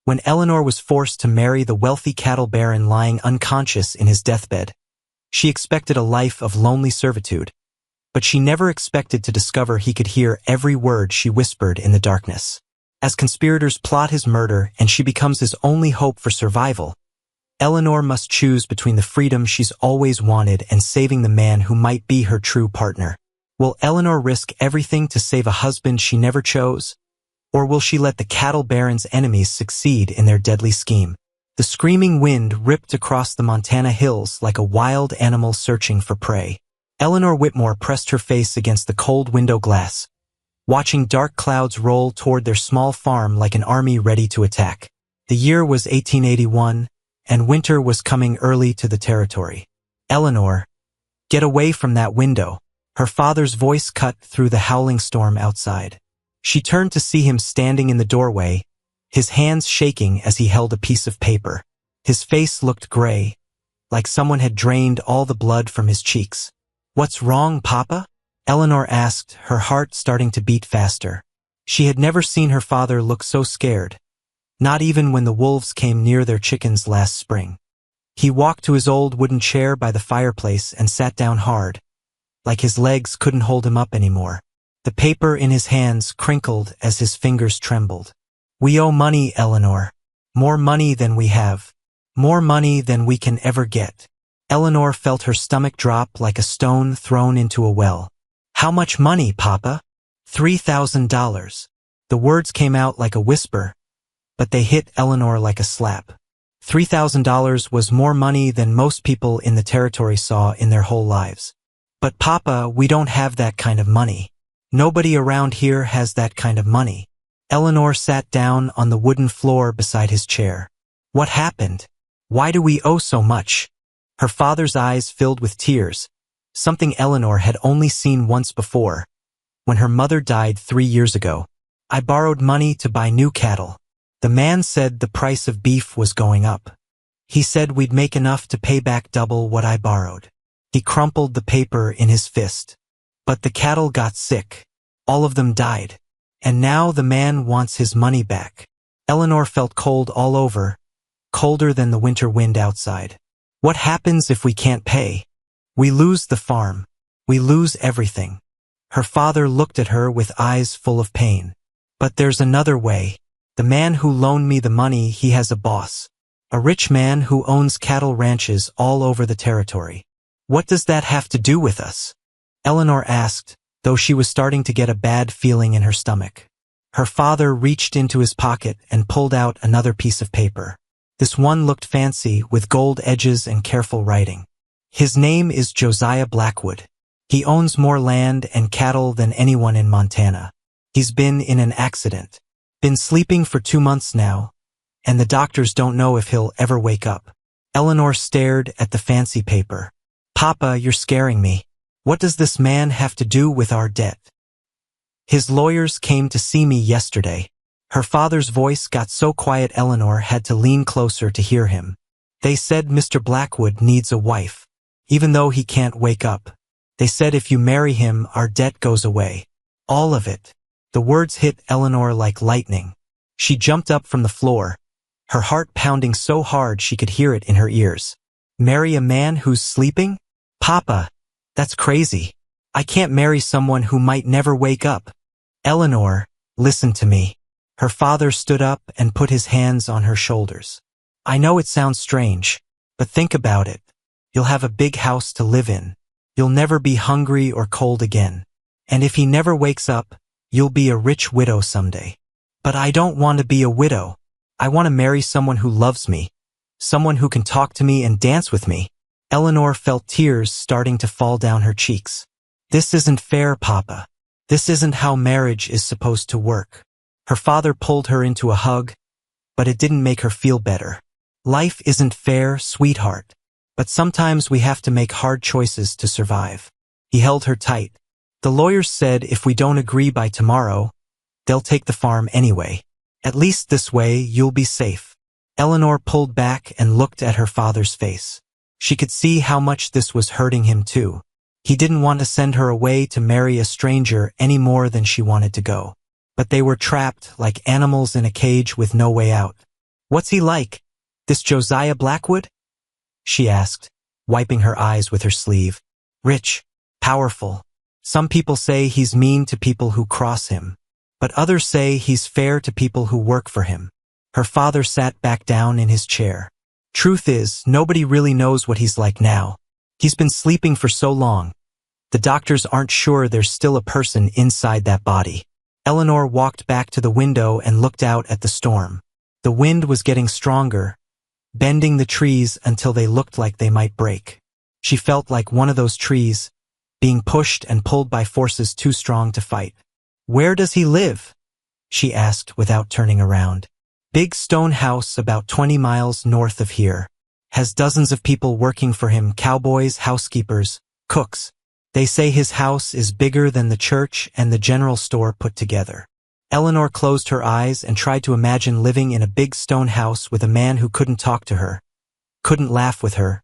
when Eleanor was forced to marry the wealthy cattle baron lying unconscious in his deathbed. She expected a life of lonely servitude, but she never expected to discover he could hear every word she whispered in the darkness. As conspirators plot his murder and she becomes his only hope for survival, Eleanor must choose between the freedom she's always wanted and saving the man who might be her true partner. Will Eleanor risk everything to save a husband she never chose? Or will she let the cattle baron's enemies succeed in their deadly scheme? The screaming wind ripped across the Montana hills like a wild animal searching for prey. Eleanor Whitmore pressed her face against the cold window glass, watching dark clouds roll toward their small farm like an army ready to attack. The year was 1881, and winter was coming early to the territory. Eleanor, get away from that window. Her father's voice cut through the howling storm outside. She turned to see him standing in the doorway, his hands shaking as he held a piece of paper. His face looked gray, like someone had drained all the blood from his cheeks. "What's wrong, Papa?" Eleanor asked, her heart starting to beat faster. She had never seen her father look so scared, not even when the wolves came near their chickens last spring. He walked to his old wooden chair by the fireplace and sat down hard, like his legs couldn't hold him up anymore. The paper in his hands crinkled as his fingers trembled. "We owe money, Eleanor. More money than we have. More money than we can ever get." Eleanor felt her stomach drop like a stone thrown into a well. "How much money, Papa?" $3,000. The words came out like a whisper, but they hit Eleanor like a slap. $3,000 was more money than most people in the territory saw in their whole lives. "But Papa, we don't have that kind of money. Nobody around here has that kind of money." Eleanor sat down on the wooden floor beside his chair. "What happened? Why do we owe so much?" Her father's eyes filled with tears, something Eleanor had only seen once before, when her mother died 3 years ago. "I borrowed money to buy new cattle. The man said the price of beef was going up. He said we'd make enough to pay back double what I borrowed." He crumpled the paper in his fist. "But the cattle got sick. All of them died. And now the man wants his money back." Eleanor felt cold all over, colder than the winter wind outside. "What happens if we can't pay? We lose the farm. We lose everything." Her father looked at her with eyes full of pain. "But there's another way. The man who loaned me the money, he has a boss. A rich man who owns cattle ranches all over the territory." "What does that have to do with us?" Eleanor asked, though she was starting to get a bad feeling in her stomach. Her father reached into his pocket and pulled out another piece of paper. This one looked fancy, with gold edges and careful writing. "His name is Josiah Blackwood. He owns more land and cattle than anyone in Montana. He's been in an accident. Been sleeping for 2 months now, and the doctors don't know if he'll ever wake up." Eleanor stared at the fancy paper. "Papa, you're scaring me. What does this man have to do with our debt?" "His lawyers came to see me yesterday." Her father's voice got so quiet Eleanor had to lean closer to hear him. "They said Mr. Blackwood needs a wife, even though he can't wake up. They said if you marry him, our debt goes away. All of it." The words hit Eleanor like lightning. She jumped up from the floor, her heart pounding so hard she could hear it in her ears. "Marry a man who's sleeping? Papa, that's crazy. I can't marry someone who might never wake up." "Eleanor, listen to me." Her father stood up and put his hands on her shoulders. "I know it sounds strange, but think about it. You'll have a big house to live in. You'll never be hungry or cold again. And if he never wakes up, you'll be a rich widow someday." "But I don't want to be a widow. I want to marry someone who loves me, someone who can talk to me and dance with me." Eleanor felt tears starting to fall down her cheeks. "This isn't fair, Papa. This isn't how marriage is supposed to work." Her father pulled her into a hug, but it didn't make her feel better. "Life isn't fair, sweetheart, but sometimes we have to make hard choices to survive." He held her tight. "The lawyers said if we don't agree by tomorrow, they'll take the farm anyway. At least this way you'll be safe." Eleanor pulled back and looked at her father's face. She could see how much this was hurting him too. He didn't want to send her away to marry a stranger any more than she wanted to go. But they were trapped like animals in a cage with no way out. What's he like, this Josiah Blackwood? She asked, wiping her eyes with her sleeve. Rich, powerful. Some people say he's mean to people who cross him, but others say he's fair to people who work for him. Her father sat back down in his chair. Truth is, nobody really knows what he's like now. He's been sleeping for so long. The doctors aren't sure there's still a person inside that body. Eleanor walked back to the window and looked out at the storm. The wind was getting stronger, bending the trees until they looked like they might break. She felt like one of those trees, being pushed and pulled by forces too strong to fight. Where does he live? She asked without turning around. Big stone house about 20 miles north of here. Has dozens of people working for him, cowboys, housekeepers, cooks. They say his house is bigger than the church and the general store put together. Eleanor closed her eyes and tried to imagine living in a big stone house with a man who couldn't talk to her, couldn't laugh with her,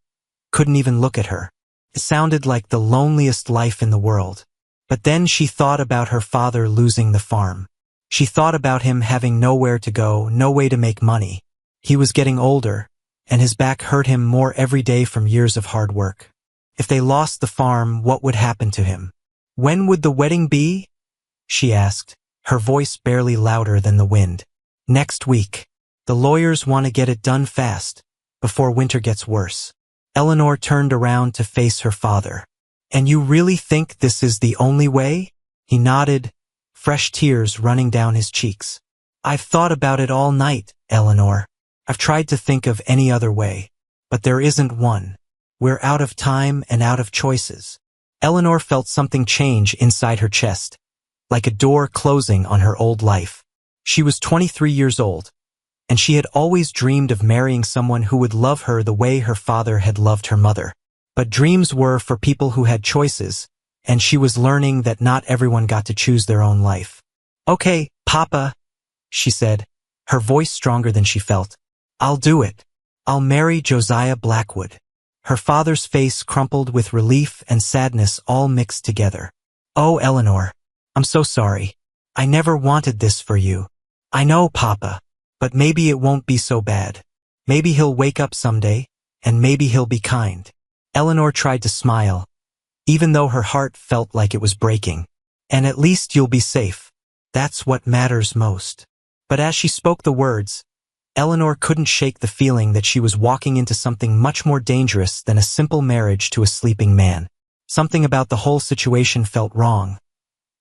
couldn't even look at her. It sounded like the loneliest life in the world. But then she thought about her father losing the farm. She thought about him having nowhere to go, no way to make money. He was getting older, and his back hurt him more every day from years of hard work. If they lost the farm, what would happen to him? When would the wedding be? She asked, her voice barely louder than the wind. Next week. The lawyers want to get it done fast, before winter gets worse. Eleanor turned around to face her father. And you really think this is the only way? He nodded, fresh tears running down his cheeks. I've thought about it all night, Eleanor. I've tried to think of any other way, but there isn't one. We're out of time and out of choices. Eleanor felt something change inside her chest, like a door closing on her old life. She was 23 years old, and she had always dreamed of marrying someone who would love her the way her father had loved her mother. But dreams were for people who had choices, and she was learning that not everyone got to choose their own life. Okay, Papa, she said, her voice stronger than she felt. I'll do it. I'll marry Josiah Blackwood. Her father's face crumpled with relief and sadness all mixed together. Oh, Eleanor, I'm so sorry. I never wanted this for you. I know, Papa, but maybe it won't be so bad. Maybe he'll wake up someday, and maybe he'll be kind. Eleanor tried to smile, even though her heart felt like it was breaking. And at least you'll be safe. That's what matters most. But as she spoke the words, Eleanor couldn't shake the feeling that she was walking into something much more dangerous than a simple marriage to a sleeping man. Something about the whole situation felt wrong,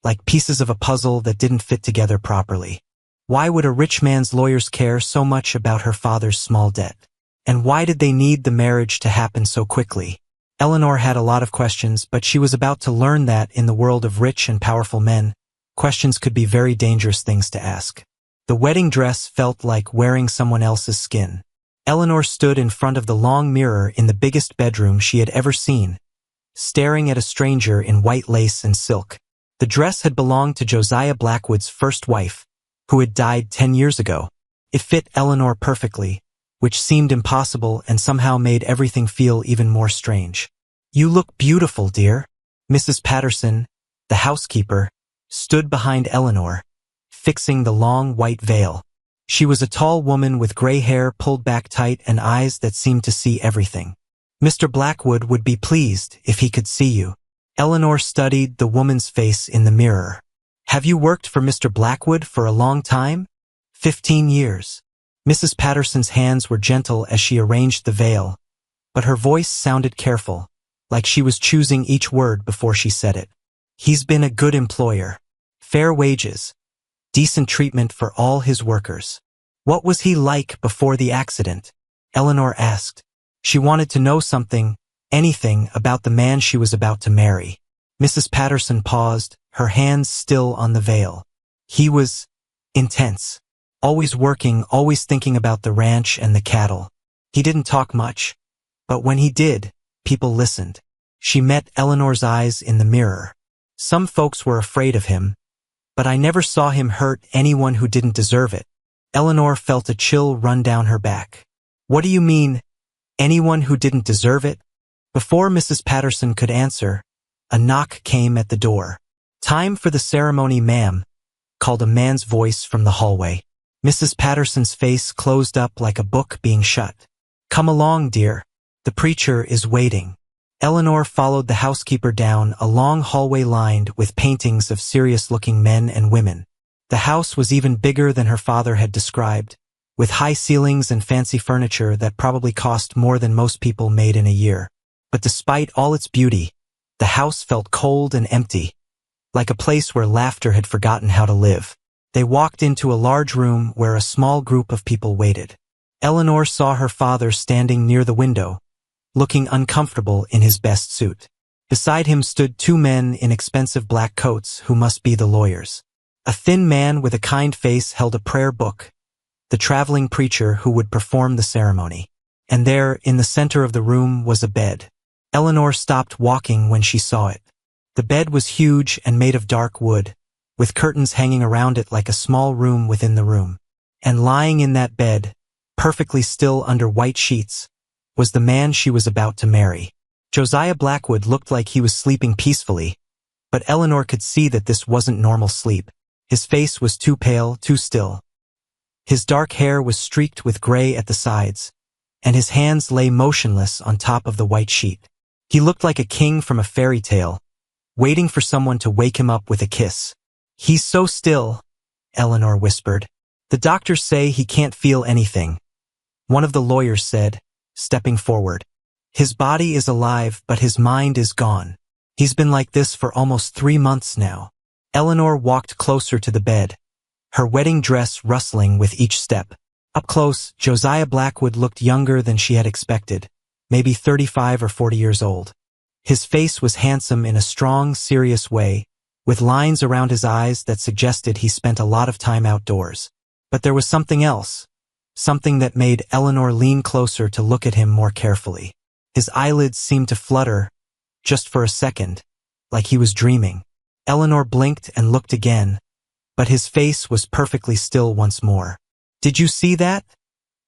like pieces of a puzzle that didn't fit together properly. Why would a rich man's lawyers care so much about her father's small debt? And why did they need the marriage to happen so quickly? Eleanor had a lot of questions, but she was about to learn that in the world of rich and powerful men, questions could be very dangerous things to ask. The wedding dress felt like wearing someone else's skin. Eleanor stood in front of the long mirror in the biggest bedroom she had ever seen, staring at a stranger in white lace and silk. The dress had belonged to Josiah Blackwood's first wife, who had died 10 years ago. It fit Eleanor perfectly, which seemed impossible and somehow made everything feel even more strange. You look beautiful, dear. Mrs. Patterson, the housekeeper, stood behind Eleanor, fixing the long white veil. She was a tall woman with gray hair pulled back tight and eyes that seemed to see everything. Mr. Blackwood would be pleased if he could see you. Eleanor studied the woman's face in the mirror. Have you worked for Mr. Blackwood for a long time? 15 years. Mrs. Patterson's hands were gentle as she arranged the veil, but her voice sounded careful, like she was choosing each word before she said it. He's been a good employer. Fair wages. Decent treatment for all his workers. What was he like before the accident? Eleanor asked. She wanted to know something, anything about the man she was about to marry. Mrs. Patterson paused, her hands still on the veil. He was intense. Always working, always thinking about the ranch and the cattle. He didn't talk much, but when he did, people listened. She met Eleanor's eyes in the mirror. Some folks were afraid of him, but I never saw him hurt anyone who didn't deserve it. Eleanor felt a chill run down her back. What do you mean, anyone who didn't deserve it? Before Mrs. Patterson could answer, a knock came at the door. Time for the ceremony, ma'am, called a man's voice from the hallway. Mrs. Patterson's face closed up like a book being shut. "Come along, dear. The preacher is waiting." Eleanor followed the housekeeper down a long hallway lined with paintings of serious-looking men and women. The house was even bigger than her father had described, with high ceilings and fancy furniture that probably cost more than most people made in a year. But despite all its beauty, the house felt cold and empty, like a place where laughter had forgotten how to live. They walked into a large room where a small group of people waited. Eleanor saw her father standing near the window, looking uncomfortable in his best suit. Beside him stood two men in expensive black coats who must be the lawyers. A thin man with a kind face held a prayer book, the traveling preacher who would perform the ceremony. And there, in the center of the room, was a bed. Eleanor stopped walking when she saw it. The bed was huge and made of dark wood, with curtains hanging around it like a small room within the room. And lying in that bed, perfectly still under white sheets, was the man she was about to marry. Josiah Blackwood looked like he was sleeping peacefully, but Eleanor could see that this wasn't normal sleep. His face was too pale, too still. His dark hair was streaked with gray at the sides, and his hands lay motionless on top of the white sheet. He looked like a king from a fairy tale, waiting for someone to wake him up with a kiss. "He's so still," Eleanor whispered. "The doctors say he can't feel anything," one of the lawyers said, stepping forward. "His body is alive, but his mind is gone. He's been like this for almost 3 months now." Eleanor walked closer to the bed, her wedding dress rustling with each step. Up close, Josiah Blackwood looked younger than she had expected, maybe 35 or 40 years old. His face was handsome in a strong, serious way, with lines around his eyes that suggested he spent a lot of time outdoors. But there was something else, something that made Eleanor lean closer to look at him more carefully. His eyelids seemed to flutter, just for a second, like he was dreaming. Eleanor blinked and looked again, but his face was perfectly still once more. "Did you see that?"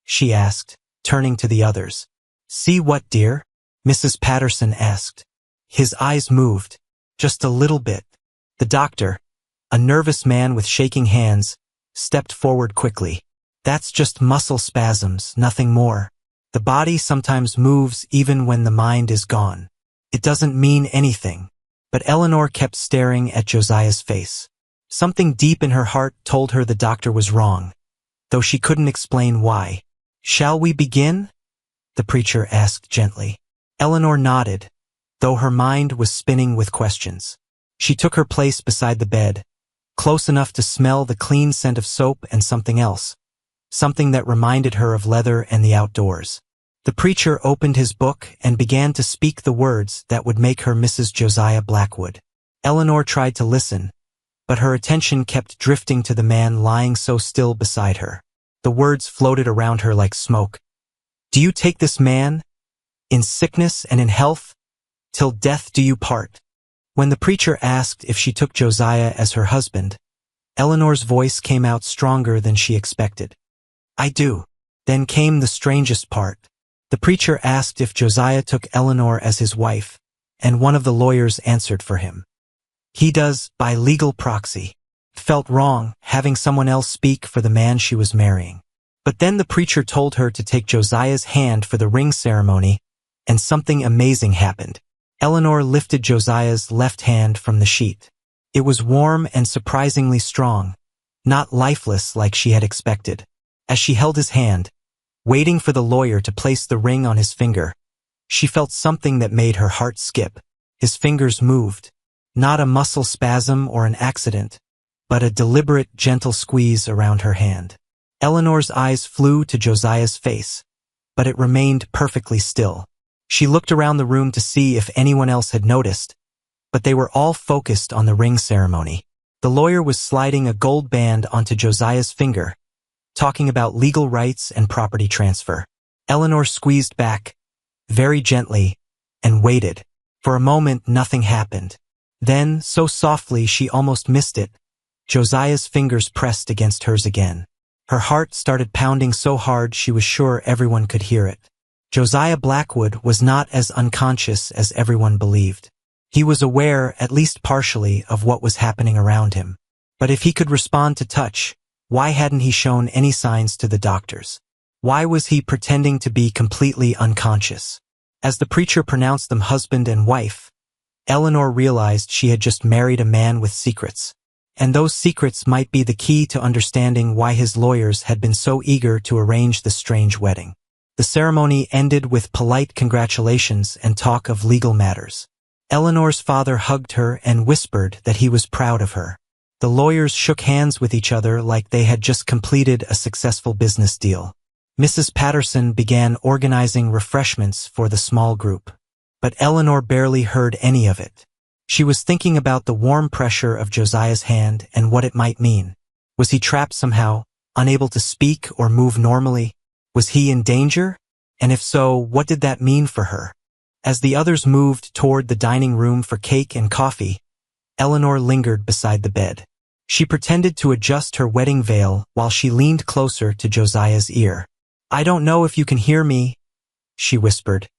she asked, turning to the others. "See what, dear?" Mrs. Patterson asked. His eyes moved, just a little bit. The doctor, a nervous man with shaking hands, stepped forward quickly. "That's just muscle spasms, nothing more. The body sometimes moves even when the mind is gone. It doesn't mean anything." But Eleanor kept staring at Josiah's face. Something deep in her heart told her the doctor was wrong, though she couldn't explain why. "Shall we begin?" the preacher asked gently. Eleanor nodded, though her mind was spinning with questions. She took her place beside the bed, close enough to smell the clean scent of soap and something else, something that reminded her of leather and the outdoors. The preacher opened his book and began to speak the words that would make her Mrs. Josiah Blackwood. Eleanor tried to listen, but her attention kept drifting to the man lying so still beside her. The words floated around her like smoke. "Do you take this man, in sickness and in health, till death do you part?" When the preacher asked if she took Josiah as her husband, Eleanor's voice came out stronger than she expected. "I do." Then came the strangest part. The preacher asked if Josiah took Eleanor as his wife, and one of the lawyers answered for him. "He does, by legal proxy." It felt wrong, having someone else speak for the man she was marrying. But then the preacher told her to take Josiah's hand for the ring ceremony, and something amazing happened. Eleanor lifted Josiah's left hand from the sheet. It was warm and surprisingly strong, not lifeless like she had expected. As she held his hand, waiting for the lawyer to place the ring on his finger, she felt something that made her heart skip. His fingers moved, not a muscle spasm or an accident, but a deliberate, gentle squeeze around her hand. Eleanor's eyes flew to Josiah's face, but it remained perfectly still. She looked around the room to see if anyone else had noticed, but they were all focused on the ring ceremony. The lawyer was sliding a gold band onto Josiah's finger, talking about legal rights and property transfer. Eleanor squeezed back, very gently, and waited. For a moment, nothing happened. Then, so softly she almost missed it, Josiah's fingers pressed against hers again. Her heart started pounding so hard she was sure everyone could hear it. Josiah Blackwood was not as unconscious as everyone believed. He was aware, at least partially, of what was happening around him. But if he could respond to touch, Why hadn't he shown any signs to the doctors? Why was he pretending to be completely unconscious? As the preacher pronounced them husband and wife, Eleanor realized she had just married a man with secrets. And those secrets might be the key to understanding why his lawyers had been so eager to arrange the strange wedding. The ceremony ended with polite congratulations and talk of legal matters. Eleanor's father hugged her and whispered that he was proud of her. The lawyers shook hands with each other like they had just completed a successful business deal. Mrs. Patterson began organizing refreshments for the small group. But Eleanor barely heard any of it. She was thinking about the warm pressure of Josiah's hand and what it might mean. Was he trapped somehow, unable to speak or move normally? Was he in danger? And if so, what did that mean for her? As the others moved toward the dining room for cake and coffee, Eleanor lingered beside the bed. She pretended to adjust her wedding veil while she leaned closer to Josiah's ear. "I don't know if you can hear me," she whispered,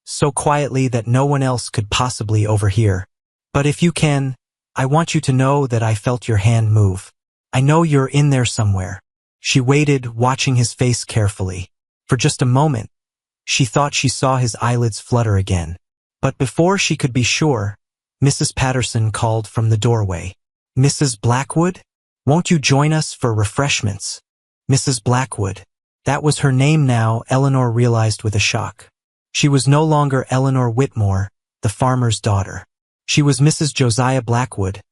so quietly that no one else could possibly overhear. "But if you can, I want you to know that I felt your hand move. I know you're in there somewhere." She waited, watching his face carefully. For just a moment, she thought she saw his eyelids flutter again. But before she could be sure, Mrs. Patterson called from the doorway. "Mrs. Blackwood? Won't you join us for refreshments?" Mrs. Blackwood. That was her name now, Eleanor realized with a shock. She was no longer Eleanor Whitmore, the farmer's daughter. She was Mrs. Josiah Blackwood,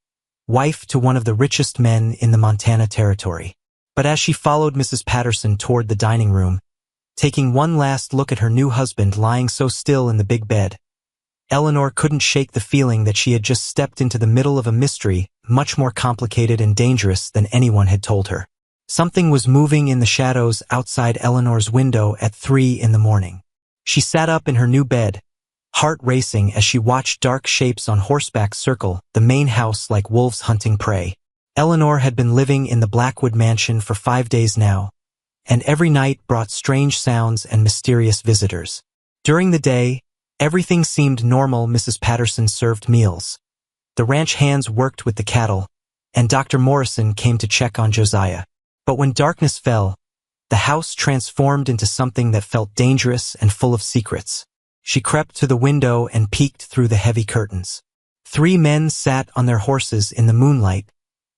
wife to one of the richest men in the Montana Territory. But as she followed Mrs. Patterson toward the dining room, taking one last look at her new husband lying so still in the big bed, Eleanor couldn't shake the feeling that she had just stepped into the middle of a mystery much more complicated and dangerous than anyone had told her. Something was moving in the shadows outside Eleanor's window at 3 in the morning. She sat up in her new bed, heart racing as she watched dark shapes on horseback circle the main house like wolves hunting prey. Eleanor had been living in the Blackwood mansion for 5 days now, and every night brought strange sounds and mysterious visitors. During the day, everything seemed normal. Mrs. Patterson served meals. The ranch hands worked with the cattle, and Dr. Morrison came to check on Josiah. But when darkness fell, the house transformed into something that felt dangerous and full of secrets. She crept to the window and peeked through the heavy curtains. 3 men sat on their horses in the moonlight,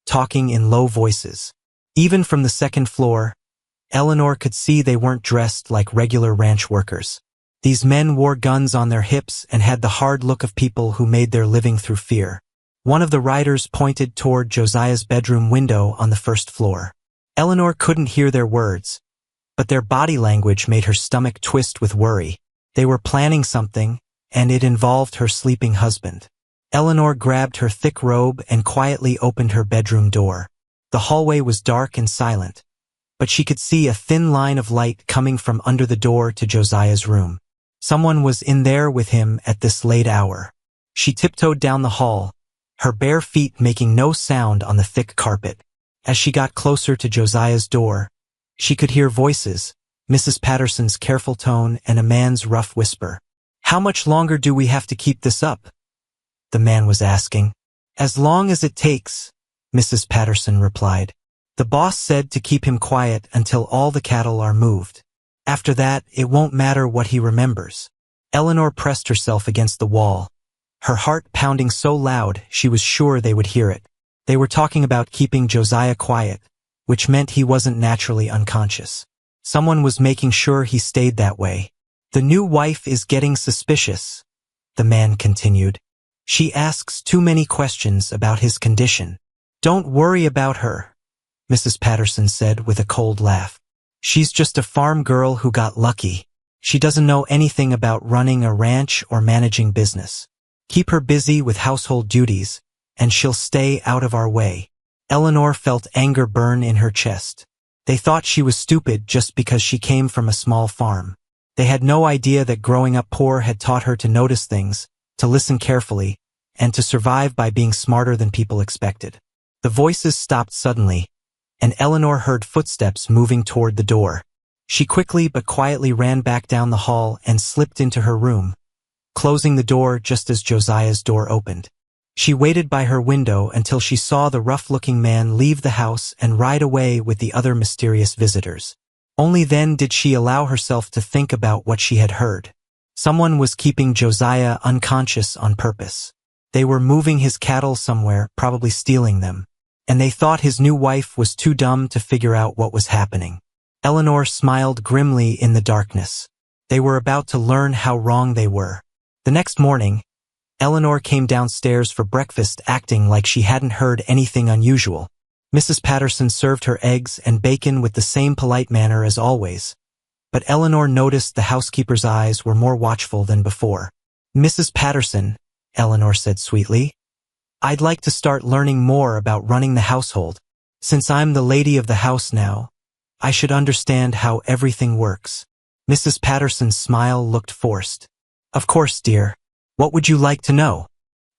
talking in low voices. Even from the second floor, Eleanor could see they weren't dressed like regular ranch workers. These men wore guns on their hips and had the hard look of people who made their living through fear. One of the riders pointed toward Josiah's bedroom window on the first floor. Eleanor couldn't hear their words, but their body language made her stomach twist with worry. They were planning something, and it involved her sleeping husband. Eleanor grabbed her thick robe and quietly opened her bedroom door. The hallway was dark and silent, but she could see a thin line of light coming from under the door to Josiah's room. Someone was in there with him at this late hour. She tiptoed down the hall, her bare feet making no sound on the thick carpet. As she got closer to Josiah's door, she could hear voices, Mrs. Patterson's careful tone and a man's rough whisper. "How much longer do we have to keep this up?" the man was asking. "As long as it takes," Mrs. Patterson replied. "The boss said to keep him quiet until all the cattle are moved. After that, it won't matter what he remembers." Eleanor pressed herself against the wall, her heart pounding so loud she was sure they would hear it. They were talking about keeping Josiah quiet, which meant he wasn't naturally unconscious. Someone was making sure he stayed that way. "The new wife is getting suspicious," the man continued. "She asks too many questions about his condition." "Don't worry about her," Mrs. Patterson said with a cold laugh. "She's just a farm girl who got lucky. She doesn't know anything about running a ranch or managing business. Keep her busy with household duties, and she'll stay out of our way." Eleanor felt anger burn in her chest. They thought she was stupid just because she came from a small farm. They had no idea that growing up poor had taught her to notice things, to listen carefully, and to survive by being smarter than people expected. The voices stopped suddenly, and Eleanor heard footsteps moving toward the door. She quickly but quietly ran back down the hall and slipped into her room, closing the door just as Josiah's door opened. She waited by her window until she saw the rough-looking man leave the house and ride away with the other mysterious visitors. Only then did she allow herself to think about what she had heard. Someone was keeping Josiah unconscious on purpose. They were moving his cattle somewhere, probably stealing them, and they thought his new wife was too dumb to figure out what was happening. Eleanor smiled grimly in the darkness. They were about to learn how wrong they were. The next morning, Eleanor came downstairs for breakfast acting like she hadn't heard anything unusual. Mrs. Patterson served her eggs and bacon with the same polite manner as always, but Eleanor noticed the housekeeper's eyes were more watchful than before. "Mrs. Patterson," Eleanor said sweetly, "I'd like to start learning more about running the household. Since I'm the lady of the house now, I should understand how everything works." Mrs. Patterson's smile looked forced. "Of course, dear. What would you like to know?"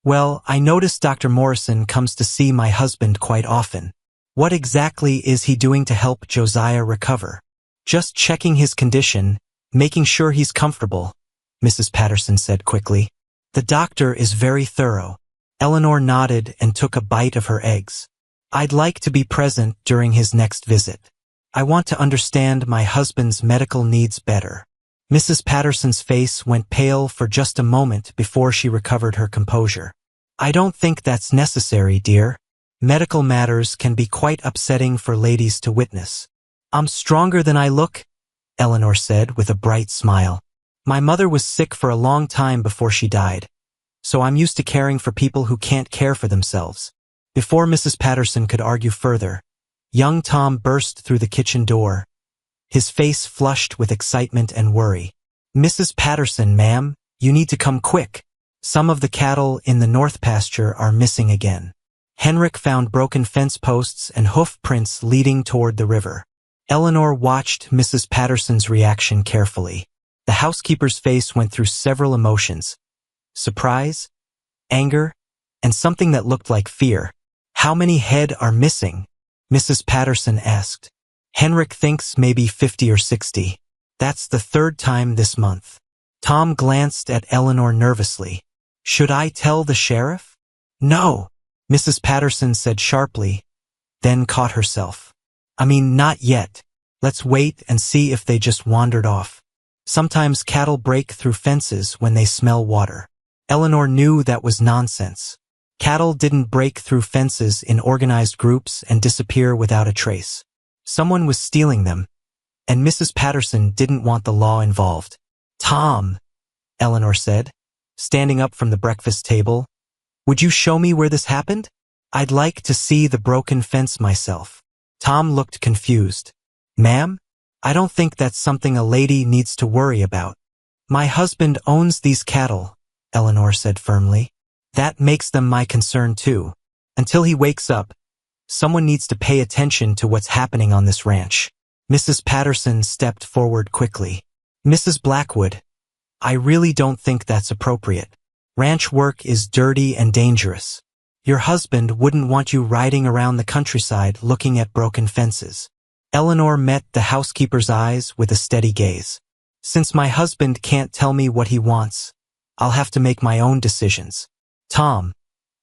"Well, I notice Dr. Morrison comes to see my husband quite often. What exactly is he doing to help Josiah recover?" "Just checking his condition, making sure he's comfortable," Mrs. Patterson said quickly. "The doctor is very thorough." Eleanor nodded and took a bite of her eggs. "I'd like to be present during his next visit. I want to understand my husband's medical needs better." Mrs. Patterson's face went pale for just a moment before she recovered her composure. "I don't think that's necessary, dear. Medical matters can be quite upsetting for ladies to witness." "I'm stronger than I look," Eleanor said with a bright smile. "My mother was sick for a long time before she died, so I'm used to caring for people who can't care for themselves." Before Mrs. Patterson could argue further, young Tom burst through the kitchen door, his face flushed with excitement and worry. "Mrs. Patterson, ma'am, you need to come quick. Some of the cattle in the north pasture are missing again." Henrik found broken fence posts and hoof prints leading toward the river. Eleanor watched Mrs. Patterson's reaction carefully. The housekeeper's face went through several emotions: surprise, anger, and something that looked like fear. "How many head are missing?" Mrs. Patterson asked. "Henrik thinks maybe 50 or 60. That's the third time this month." Tom glanced at Eleanor nervously. "Should I tell the sheriff?" "No," Mrs. Patterson said sharply, then caught herself. "I mean, not yet. Let's wait and see if they just wandered off. Sometimes cattle break through fences when they smell water." Eleanor knew that was nonsense. Cattle didn't break through fences in organized groups and disappear without a trace. Someone was stealing them, and Mrs. Patterson didn't want the law involved. "Tom," Eleanor said, standing up from the breakfast table, "would you show me where this happened? I'd like to see the broken fence myself." Tom looked confused. "Ma'am, I don't think that's something a lady needs to worry about." "My husband owns these cattle," Eleanor said firmly. "That makes them my concern too. Until he wakes up, someone needs to pay attention to what's happening on this ranch." Mrs. Patterson stepped forward quickly. "Mrs. Blackwood, I really don't think that's appropriate. Ranch work is dirty and dangerous. Your husband wouldn't want you riding around the countryside looking at broken fences." Eleanor met the housekeeper's eyes with a steady gaze. "Since my husband can't tell me what he wants, I'll have to make my own decisions. Tom,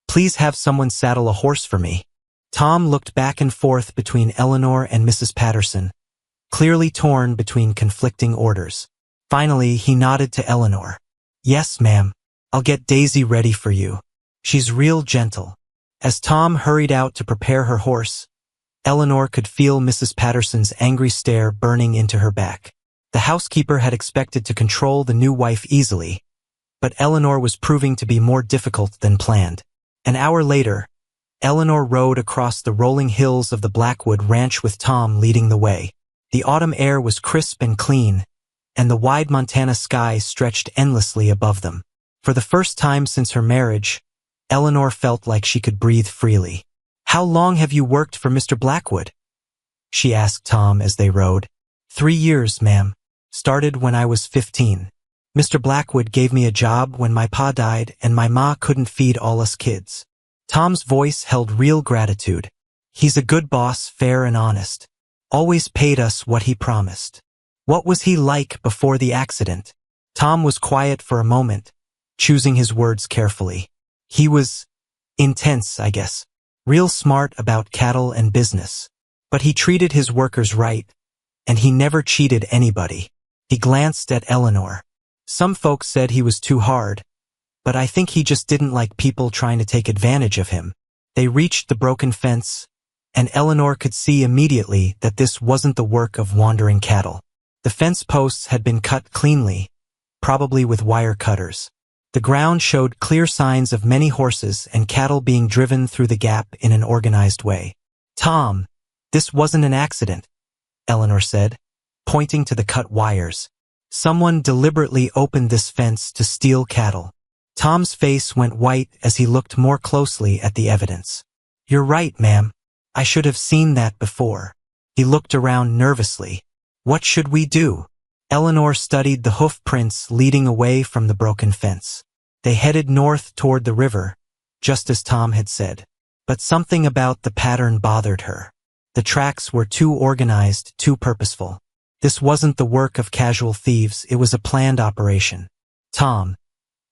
please have someone saddle a horse for me." Tom looked back and forth between Eleanor and Mrs. Patterson, clearly torn between conflicting orders. Finally, he nodded to Eleanor. "Yes, ma'am. I'll get Daisy ready for you. She's real gentle." As Tom hurried out to prepare her horse, Eleanor could feel Mrs. Patterson's angry stare burning into her back. The housekeeper had expected to control the new wife easily, but Eleanor was proving to be more difficult than planned. An hour later, Eleanor rode across the rolling hills of the Blackwood Ranch with Tom leading the way. The autumn air was crisp and clean, and the wide Montana sky stretched endlessly above them. For the first time since her marriage, Eleanor felt like she could breathe freely. "How long have you worked for Mr. Blackwood?" she asked Tom as they rode. 3 years, ma'am. Started when I was 15. Mr. Blackwood gave me a job when my pa died and my ma couldn't feed all us kids." Tom's voice held real gratitude. "He's a good boss, fair and honest. Always paid us what he promised." "What was he like before the accident?" Tom was quiet for a moment, choosing his words carefully. He was Intense, I guess. Real smart about cattle and business. But he treated his workers right, and he never cheated anybody. He glanced at Eleanor. Some folks said he was too hard, but I think he just didn't like people trying to take advantage of him. They reached the broken fence, and Eleanor could see immediately that this wasn't the work of wandering cattle. The fence posts had been cut cleanly, probably with wire cutters. The ground showed clear signs of many horses and cattle being driven through the gap in an organized way. "Tom, this wasn't an accident," Eleanor said, pointing to the cut wires. "Someone deliberately opened this fence to steal cattle." Tom's face went white as he looked more closely at the evidence. "You're right, ma'am. I should have seen that before." He looked around nervously. "What should we do?" Eleanor studied the hoof prints leading away from the broken fence. They headed north toward the river, just as Tom had said. But something about the pattern bothered her. The tracks were too organized, too purposeful. This wasn't the work of casual thieves, it was a planned operation. "Tom,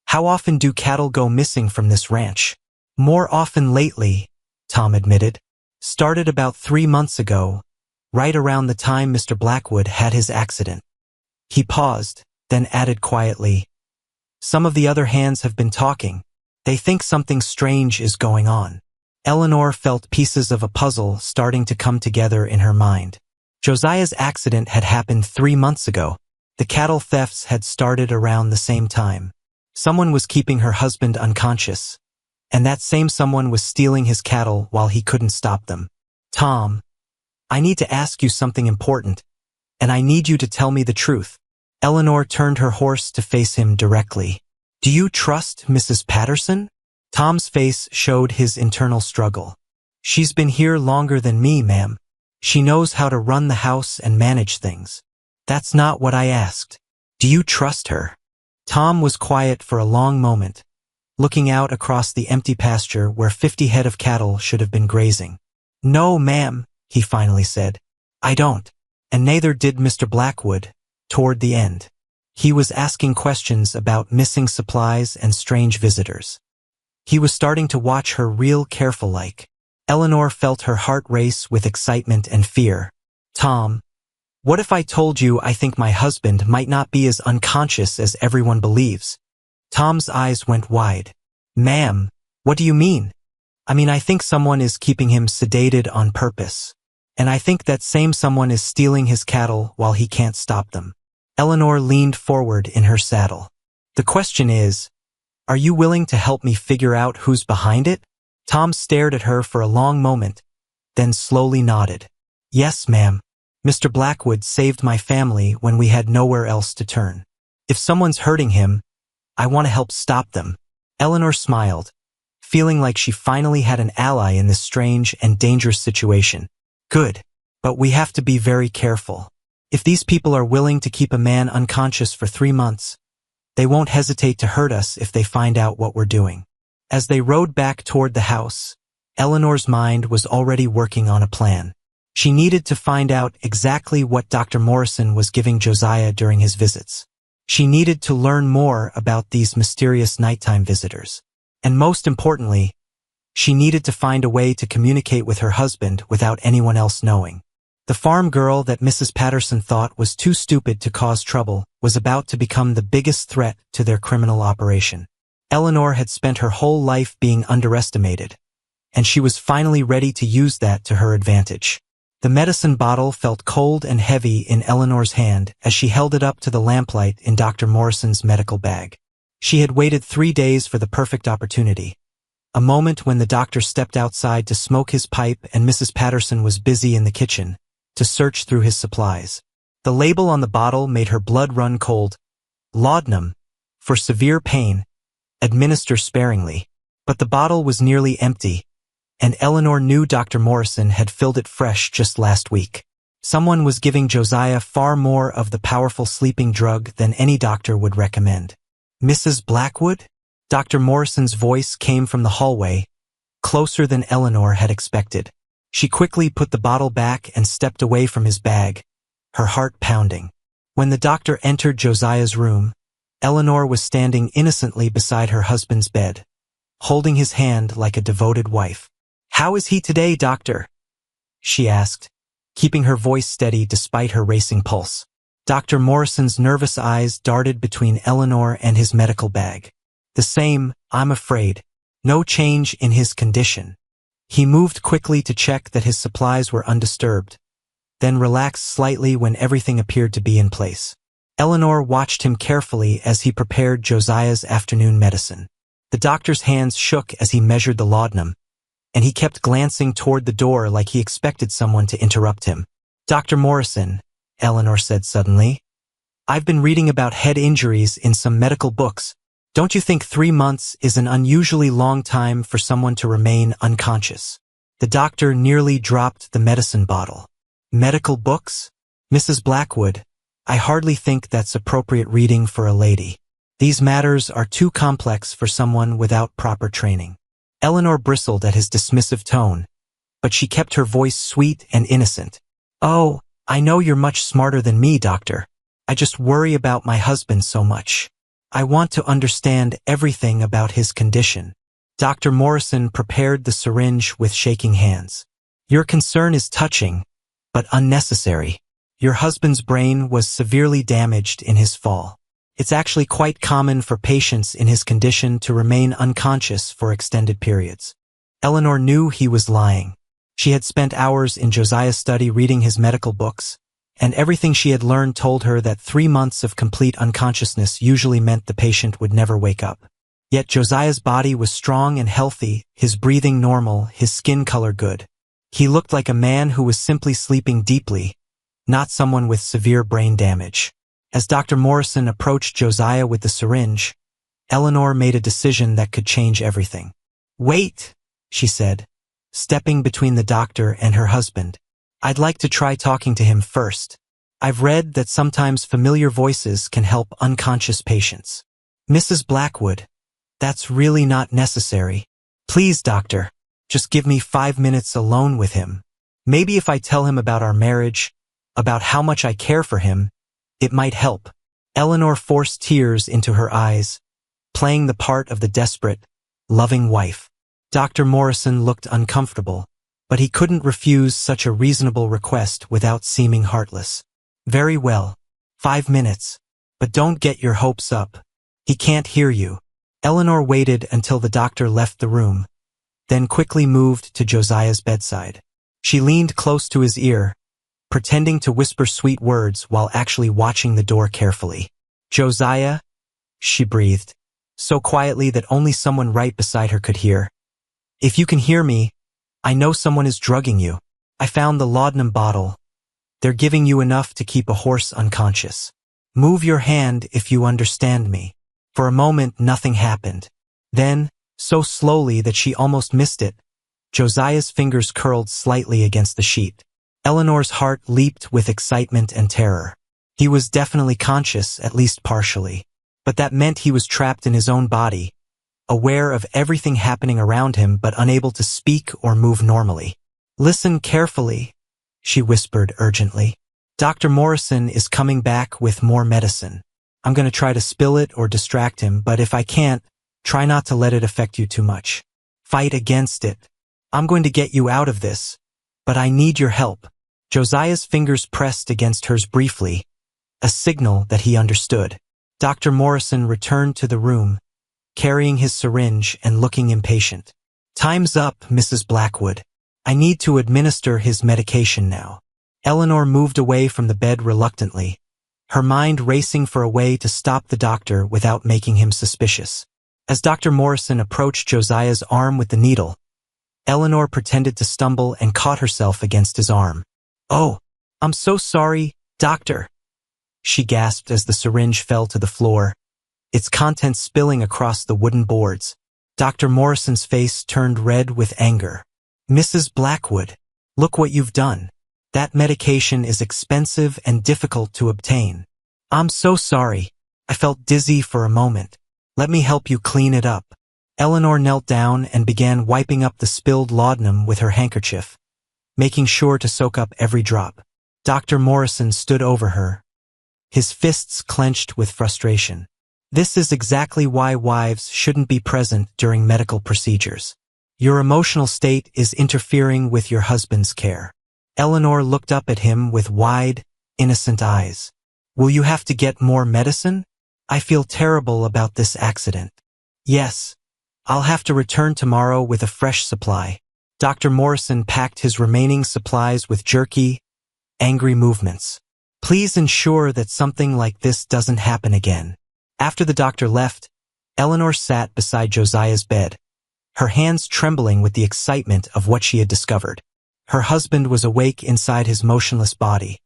how often do cattle go missing from this ranch?" "More often lately," Tom admitted. "Started about 3 months ago, right around the time Mr. Blackwood had his accident." He paused, then added quietly, "Some of the other hands have been talking. They think something strange is going on." Eleanor felt pieces of a puzzle starting to come together in her mind. Josiah's accident had happened 3 months ago. The cattle thefts had started around the same time. Someone was keeping her husband unconscious, and that same someone was stealing his cattle while he couldn't stop them. "Tom, I need to ask you something important, and I need you to tell me the truth." Eleanor turned her horse to face him directly. "Do you trust Mrs. Patterson?" Tom's face showed his internal struggle. "She's been here longer than me, ma'am. She knows how to run the house and manage things." "That's not what I asked. Do you trust her?" Tom was quiet for a long moment, looking out across the empty pasture where 50 head of cattle should have been grazing. "No, ma'am," he finally said. "I don't. And neither did Mr. Blackwood." Toward the end, he was asking questions about missing supplies and strange visitors. He was starting to watch her real careful like. Eleanor felt her heart race with excitement and fear. "Tom, what if I told you I think my husband might not be as unconscious as everyone believes?" Tom's eyes went wide. "Ma'am, what do you mean?" I think someone is keeping him sedated on purpose. And I think that same someone is stealing his cattle while he can't stop them." Eleanor leaned forward in her saddle. "The question is, are you willing to help me figure out who's behind it?" Tom stared at her for a long moment, then slowly nodded. "Yes, ma'am. Mr. Blackwood saved my family when we had nowhere else to turn. If someone's hurting him, I want to help stop them." Eleanor smiled, feeling like she finally had an ally in this strange and dangerous situation. "Good. But we have to be very careful. If these people are willing to keep a man unconscious for 3 months, they won't hesitate to hurt us if they find out what we're doing." As they rode back toward the house, Eleanor's mind was already working on a plan. She needed to find out exactly what Dr. Morrison was giving Josiah during his visits. She needed to learn more about these mysterious nighttime visitors. And most importantly, she needed to find a way to communicate with her husband without anyone else knowing. The farm girl that Mrs. Patterson thought was too stupid to cause trouble was about to become the biggest threat to their criminal operation. Eleanor had spent her whole life being underestimated, and she was finally ready to use that to her advantage. The medicine bottle felt cold and heavy in Eleanor's hand as she held it up to the lamplight in Dr. Morrison's medical bag. She had waited 3 days for the perfect opportunity. A moment when the doctor stepped outside to smoke his pipe and Mrs. Patterson was busy in the kitchen to search through his supplies. The label on the bottle made her blood run cold. Laudanum, for severe pain, administer sparingly. But the bottle was nearly empty, and Eleanor knew Dr. Morrison had filled it fresh just last week. Someone was giving Josiah far more of the powerful sleeping drug than any doctor would recommend. "Mrs. Blackwood?" Dr. Morrison's voice came from the hallway, closer than Eleanor had expected. She quickly put the bottle back and stepped away from his bag, her heart pounding. When the doctor entered Josiah's room, Eleanor was standing innocently beside her husband's bed, holding his hand like a devoted wife. "How is he today, doctor?" she asked, keeping her voice steady despite her racing pulse. Dr. Morrison's nervous eyes darted between Eleanor and his medical bag. "The same, I'm afraid. No change in his condition." He moved quickly to check that his supplies were undisturbed, then relaxed slightly when everything appeared to be in place. Eleanor watched him carefully as he prepared Josiah's afternoon medicine. The doctor's hands shook as he measured the laudanum, and he kept glancing toward the door like he expected someone to interrupt him. "Dr. Morrison," Eleanor said suddenly, "I've been reading about head injuries in some medical books. Don't you think 3 months is an unusually long time for someone to remain unconscious?" The doctor nearly dropped the medicine bottle. "Medical books? Mrs. Blackwood, I hardly think that's appropriate reading for a lady. These matters are too complex for someone without proper training." Eleanor bristled at his dismissive tone, but she kept her voice sweet and innocent. "Oh, I know you're much smarter than me, doctor. I just worry about my husband so much. I want to understand everything about his condition." Dr. Morrison prepared the syringe with shaking hands. "Your concern is touching, but unnecessary. Your husband's brain was severely damaged in his fall. It's actually quite common for patients in his condition to remain unconscious for extended periods." Eleanor knew he was lying. She had spent hours in Josiah's study reading his medical books, and everything she had learned told her that 3 months of complete unconsciousness usually meant the patient would never wake up. Yet Josiah's body was strong and healthy, his breathing normal, his skin color good. He looked like a man who was simply sleeping deeply, not someone with severe brain damage. As Dr. Morrison approached Josiah with the syringe, Eleanor made a decision that could change everything. "Wait," she said, stepping between the doctor and her husband. "I'd like to try talking to him first. I've read that sometimes familiar voices can help unconscious patients." "Mrs. Blackwood, that's really not necessary. Please, doctor, just give me 5 minutes alone with him. Maybe if I tell him about our marriage, about how much I care for him, it might help." Eleanor forced tears into her eyes, playing the part of the desperate, loving wife. Dr. Morrison looked uncomfortable, but he couldn't refuse such a reasonable request without seeming heartless. "Very well, 5 minutes, but don't get your hopes up. He can't hear you." Eleanor waited until the doctor left the room, then quickly moved to Josiah's bedside. She leaned close to his ear, pretending to whisper sweet words while actually watching the door carefully. "Josiah," she breathed, so quietly that only someone right beside her could hear. "If you can hear me, I know someone is drugging you. I found the laudanum bottle. They're giving you enough to keep a horse unconscious. Move your hand if you understand me." For a moment, nothing happened. Then, so slowly that she almost missed it, Josiah's fingers curled slightly against the sheet. Eleanor's heart leaped with excitement and terror. He was definitely conscious, at least partially. But that meant he was trapped in his own body, aware of everything happening around him but unable to speak or move normally. "Listen carefully," she whispered urgently. "Dr. Morrison is coming back with more medicine. I'm going to try to spill it or distract him, but if I can't, try not to let it affect you too much. Fight against it. I'm going to get you out of this, but I need your help." Josiah's fingers pressed against hers briefly, a signal that he understood. Dr. Morrison returned to the room, carrying his syringe and looking impatient. "Time's up, Mrs. Blackwood. I need to administer his medication now." Eleanor moved away from the bed reluctantly, her mind racing for a way to stop the doctor without making him suspicious. As Dr. Morrison approached Josiah's arm with the needle, Eleanor pretended to stumble and caught herself against his arm. "Oh, I'm so sorry, doctor," she gasped as the syringe fell to the floor, its contents spilling across the wooden boards. Dr. Morrison's face turned red with anger. "Mrs. Blackwood, look what you've done. That medication is expensive and difficult to obtain. I'm so sorry. I felt dizzy for a moment. Let me help you clean it up." Eleanor knelt down and began wiping up the spilled laudanum with her handkerchief, making sure to soak up every drop. Dr. Morrison stood over her, his fists clenched with frustration. This is exactly why wives shouldn't be present during medical procedures. Your emotional state is interfering with your husband's care. Eleanor looked up at him with wide, innocent eyes. Will you have to get more medicine? I feel terrible about this accident. Yes. I'll have to return tomorrow with a fresh supply. Dr. Morrison packed his remaining supplies with jerky, angry movements. Please ensure that something like this doesn't happen again. After the doctor left, Eleanor sat beside Josiah's bed, her hands trembling with the excitement of what she had discovered. Her husband was awake inside his motionless body,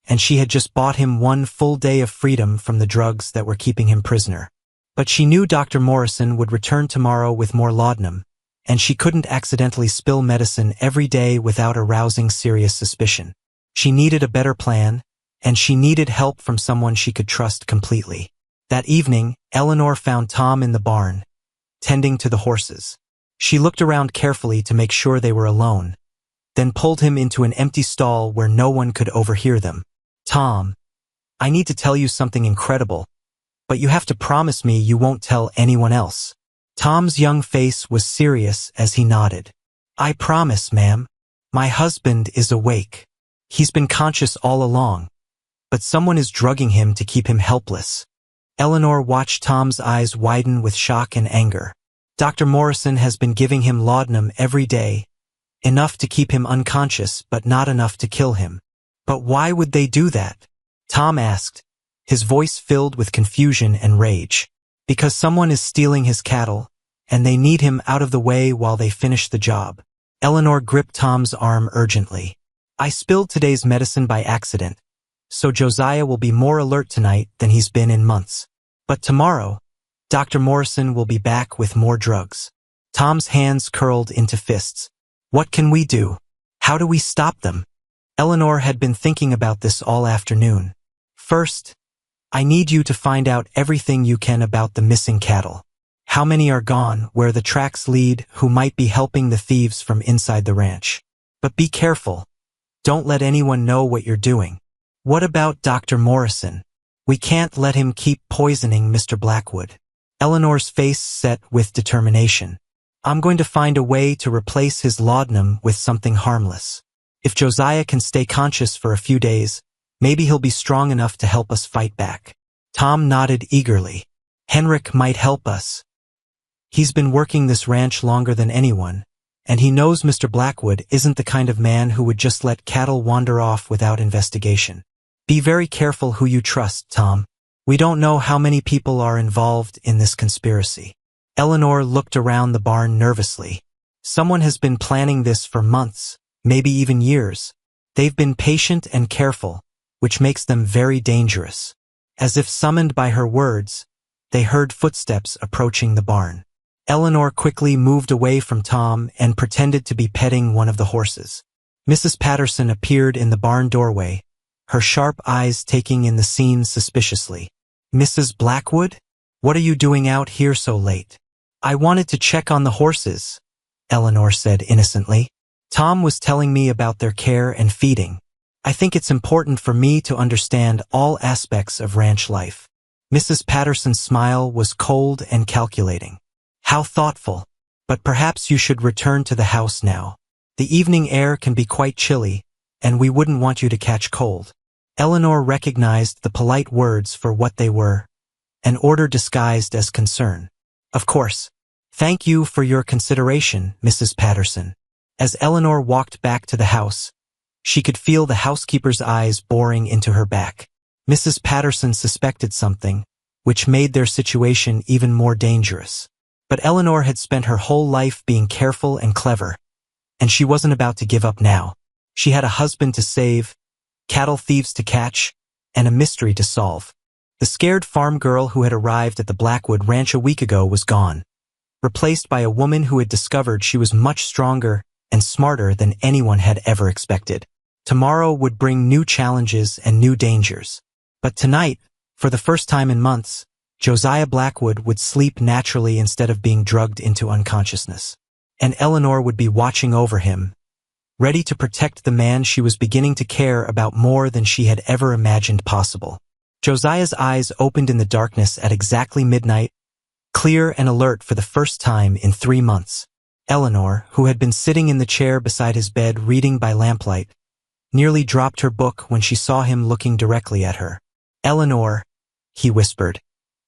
and she had just bought him one full day of freedom from the drugs that were keeping him prisoner. But she knew Dr. Morrison would return tomorrow with more laudanum, and she couldn't accidentally spill medicine every day without arousing serious suspicion. She needed a better plan, and she needed help from someone she could trust completely. That evening, Eleanor found Tom in the barn, tending to the horses. She looked around carefully to make sure they were alone, then pulled him into an empty stall where no one could overhear them. Tom, I need to tell you something incredible, but you have to promise me you won't tell anyone else. Tom's young face was serious as he nodded. I promise, ma'am. My husband is awake. He's been conscious all along, but someone is drugging him to keep him helpless. Eleanor watched Tom's eyes widen with shock and anger. Dr. Morrison has been giving him laudanum every day, enough to keep him unconscious but not enough to kill him. But why would they do that? Tom asked, his voice filled with confusion and rage. Because someone is stealing his cattle, and they need him out of the way while they finish the job. Eleanor gripped Tom's arm urgently. I spilled today's medicine by accident, so Josiah will be more alert tonight than he's been in months. But tomorrow, Dr. Morrison will be back with more drugs. Tom's hands curled into fists. What can we do? How do we stop them? Eleanor had been thinking about this all afternoon. First, I need you to find out everything you can about the missing cattle. How many are gone, where the tracks lead, who might be helping the thieves from inside the ranch. But be careful. Don't let anyone know what you're doing. What about Dr. Morrison? We can't let him keep poisoning Mr. Blackwood. Eleanor's face set with determination. I'm going to find a way to replace his laudanum with something harmless. If Josiah can stay conscious for a few days, maybe he'll be strong enough to help us fight back. Tom nodded eagerly. Henrik might help us. He's been working this ranch longer than anyone, and he knows Mr. Blackwood isn't the kind of man who would just let cattle wander off without investigation. Be very careful who you trust, Tom. We don't know how many people are involved in this conspiracy. Eleanor looked around the barn nervously. Someone has been planning this for months, maybe even years. They've been patient and careful, which makes them very dangerous. As if summoned by her words, they heard footsteps approaching the barn. Eleanor quickly moved away from Tom and pretended to be petting one of the horses. Mrs. Patterson appeared in the barn doorway, her sharp eyes taking in the scene suspiciously. Mrs. Blackwood? What are you doing out here so late? I wanted to check on the horses, Eleanor said innocently. Tom was telling me about their care and feeding. I think it's important for me to understand all aspects of ranch life. Mrs. Patterson's smile was cold and calculating. How thoughtful. But perhaps you should return to the house now. The evening air can be quite chilly, and we wouldn't want you to catch cold. Eleanor recognized the polite words for what they were, an order disguised as concern. Of course. Thank you for your consideration, Mrs. Patterson. As Eleanor walked back to the house, she could feel the housekeeper's eyes boring into her back. Mrs. Patterson suspected something, which made their situation even more dangerous. But Eleanor had spent her whole life being careful and clever, and she wasn't about to give up now. She had a husband to save, cattle thieves to catch, and a mystery to solve. The scared farm girl who had arrived at the Blackwood Ranch a week ago was gone, replaced by a woman who had discovered she was much stronger and smarter than anyone had ever expected. Tomorrow would bring new challenges and new dangers. But tonight, for the first time in months, Josiah Blackwood would sleep naturally instead of being drugged into unconsciousness. And Eleanor would be watching over him, ready to protect the man she was beginning to care about more than she had ever imagined possible. Josiah's eyes opened in the darkness at exactly midnight, clear and alert for the first time in 3 months. Eleanor, who had been sitting in the chair beside his bed reading by lamplight, nearly dropped her book when she saw him looking directly at her. "Eleanor," he whispered,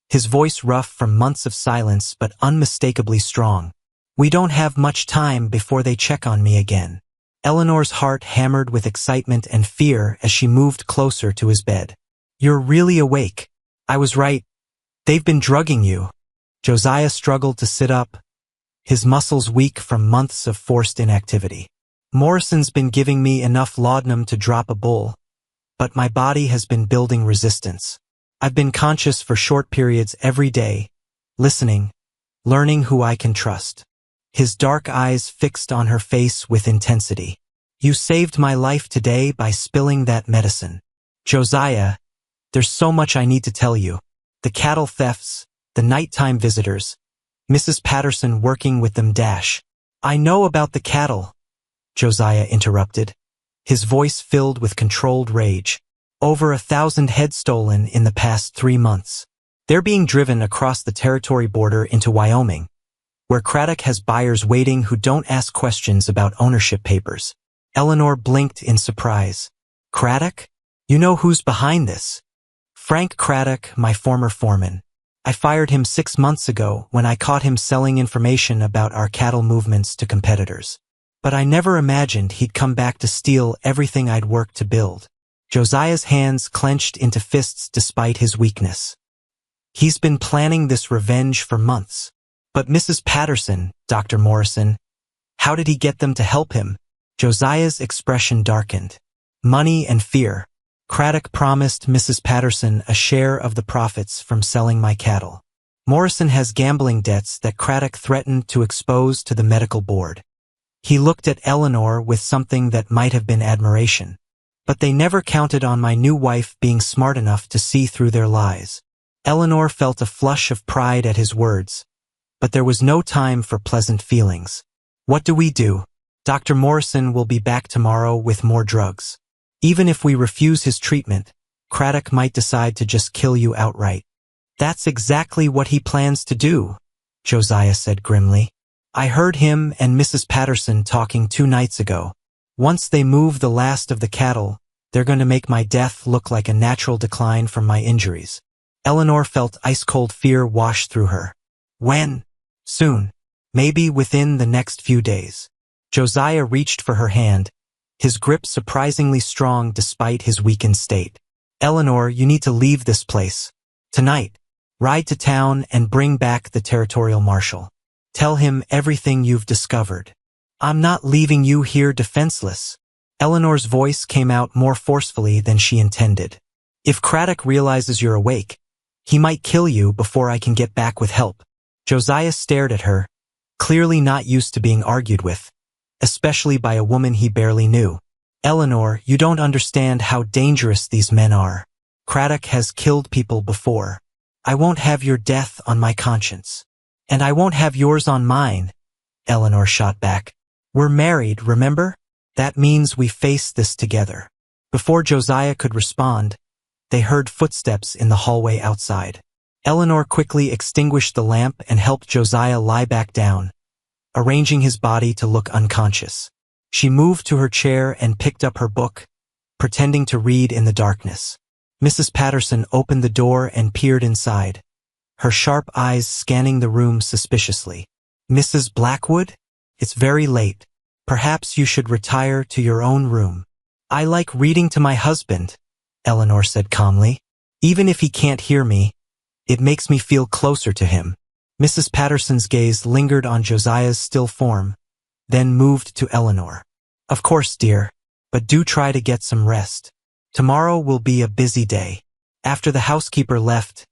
his voice rough from months of silence but unmistakably strong. "We don't have much time before they check on me again." Eleanor's heart hammered with excitement and fear as she moved closer to his bed. "You're really awake. I was right. They've been drugging you." Josiah struggled to sit up, his muscles weak from months of forced inactivity. "Morrison's been giving me enough laudanum to drop a bull, but my body has been building resistance. I've been conscious for short periods every day, listening, learning who I can trust." His dark eyes fixed on her face with intensity. "You saved my life today by spilling that medicine." "Josiah, there's so much I need to tell you. The cattle thefts, the nighttime visitors, Mrs. Patterson working with them dash." "I know about the cattle," Josiah interrupted, his voice filled with controlled rage. "Over 1,000 head stolen in the past 3 months. They're being driven across the territory border into Wyoming, where Craddock has buyers waiting who don't ask questions about ownership papers." Eleanor blinked in surprise. "Craddock? You know who's behind this?" "Frank Craddock, my former foreman. I fired him 6 months ago when I caught him selling information about our cattle movements to competitors. But I never imagined he'd come back to steal everything I'd worked to build." Josiah's hands clenched into fists despite his weakness. "He's been planning this revenge for months." "But Mrs. Patterson, Dr. Morrison, how did he get them to help him?" Josiah's expression darkened. "Money and fear. Craddock promised Mrs. Patterson a share of the profits from selling my cattle. Morrison has gambling debts that Craddock threatened to expose to the medical board." He looked at Eleanor with something that might have been admiration. "But they never counted on my new wife being smart enough to see through their lies." Eleanor felt a flush of pride at his words, but there was no time for pleasant feelings. "What do we do? Dr. Morrison will be back tomorrow with more drugs. Even if we refuse his treatment, Craddock might decide to just kill you outright." "That's exactly what he plans to do," Josiah said grimly. "I heard him and Mrs. Patterson talking 2 nights ago. Once they move the last of the cattle, they're going to make my death look like a natural decline from my injuries." Eleanor felt ice-cold fear wash through her. "When?" "Soon. Maybe within the next few days." Josiah reached for her hand, his grip surprisingly strong despite his weakened state. "Eleanor, you need to leave this place. Tonight. Ride to town and bring back the territorial marshal. Tell him everything you've discovered. I'm not leaving you here defenseless." Eleanor's voice came out more forcefully than she intended. "If Craddock realizes you're awake, he might kill you before I can get back with help." Josiah stared at her, clearly not used to being argued with, especially by a woman he barely knew. "Eleanor, you don't understand how dangerous these men are. Craddock has killed people before. I won't have your death on my conscience. And I won't have yours on mine," Eleanor shot back. "We're married, remember? That means we face this together." Before Josiah could respond, they heard footsteps in the hallway outside. Eleanor quickly extinguished the lamp and helped Josiah lie back down, arranging his body to look unconscious. She moved to her chair and picked up her book, pretending to read in the darkness. Mrs. Patterson opened the door and peered inside, her sharp eyes scanning the room suspiciously. "Mrs. Blackwood? It's very late. Perhaps you should retire to your own room." "I like reading to my husband," Eleanor said calmly. "Even if he can't hear me, it makes me feel closer to him." Mrs. Patterson's gaze lingered on Josiah's still form, then moved to Eleanor. "Of course, dear, but do try to get some rest. Tomorrow will be a busy day." After the housekeeper left,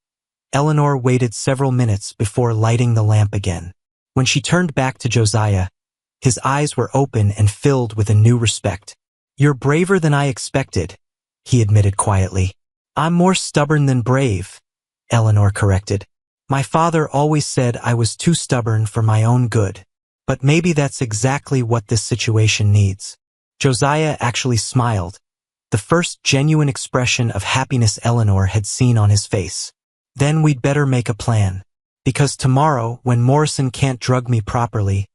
Eleanor waited several minutes before lighting the lamp again. When she turned back to Josiah, his eyes were open and filled with a new respect. "You're braver than I expected," he admitted quietly. "I'm more stubborn than brave," Eleanor corrected. "My father always said I was too stubborn for my own good. But maybe that's exactly what this situation needs." Josiah actually smiled, the first genuine expression of happiness Eleanor had seen on his face. "Then we'd better make a plan. Because tomorrow, when Morrison can't drug me properly,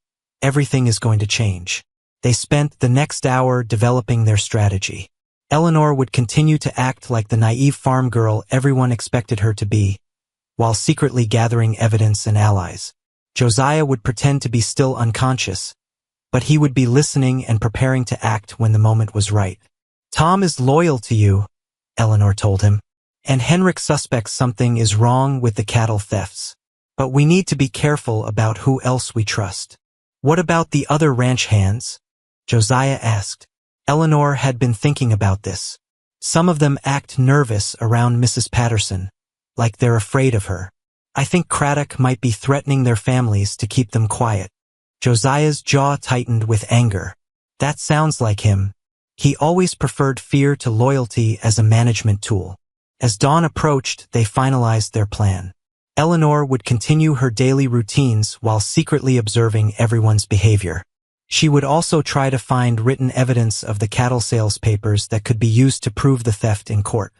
everything is going to change." They spent the next hour developing their strategy. Eleanor would continue to act like the naive farm girl everyone expected her to be, while secretly gathering evidence and allies. Josiah would pretend to be still unconscious, but he would be listening and preparing to act when the moment was right. "Tom is loyal to you," Eleanor told him, "and Henrik suspects something is wrong with the cattle thefts. But we need to be careful about who else we trust." "What about the other ranch hands?" Josiah asked. Eleanor had been thinking about this. "Some of them act nervous around Mrs. Patterson, like they're afraid of her. I think Craddock might be threatening their families to keep them quiet." Josiah's jaw tightened with anger. That sounds like him. He always preferred fear to loyalty as a management tool. As dawn approached, they finalized their plan. Eleanor would continue her daily routines while secretly observing everyone's behavior. She would also try to find written evidence of the cattle sales papers that could be used to prove the theft in court.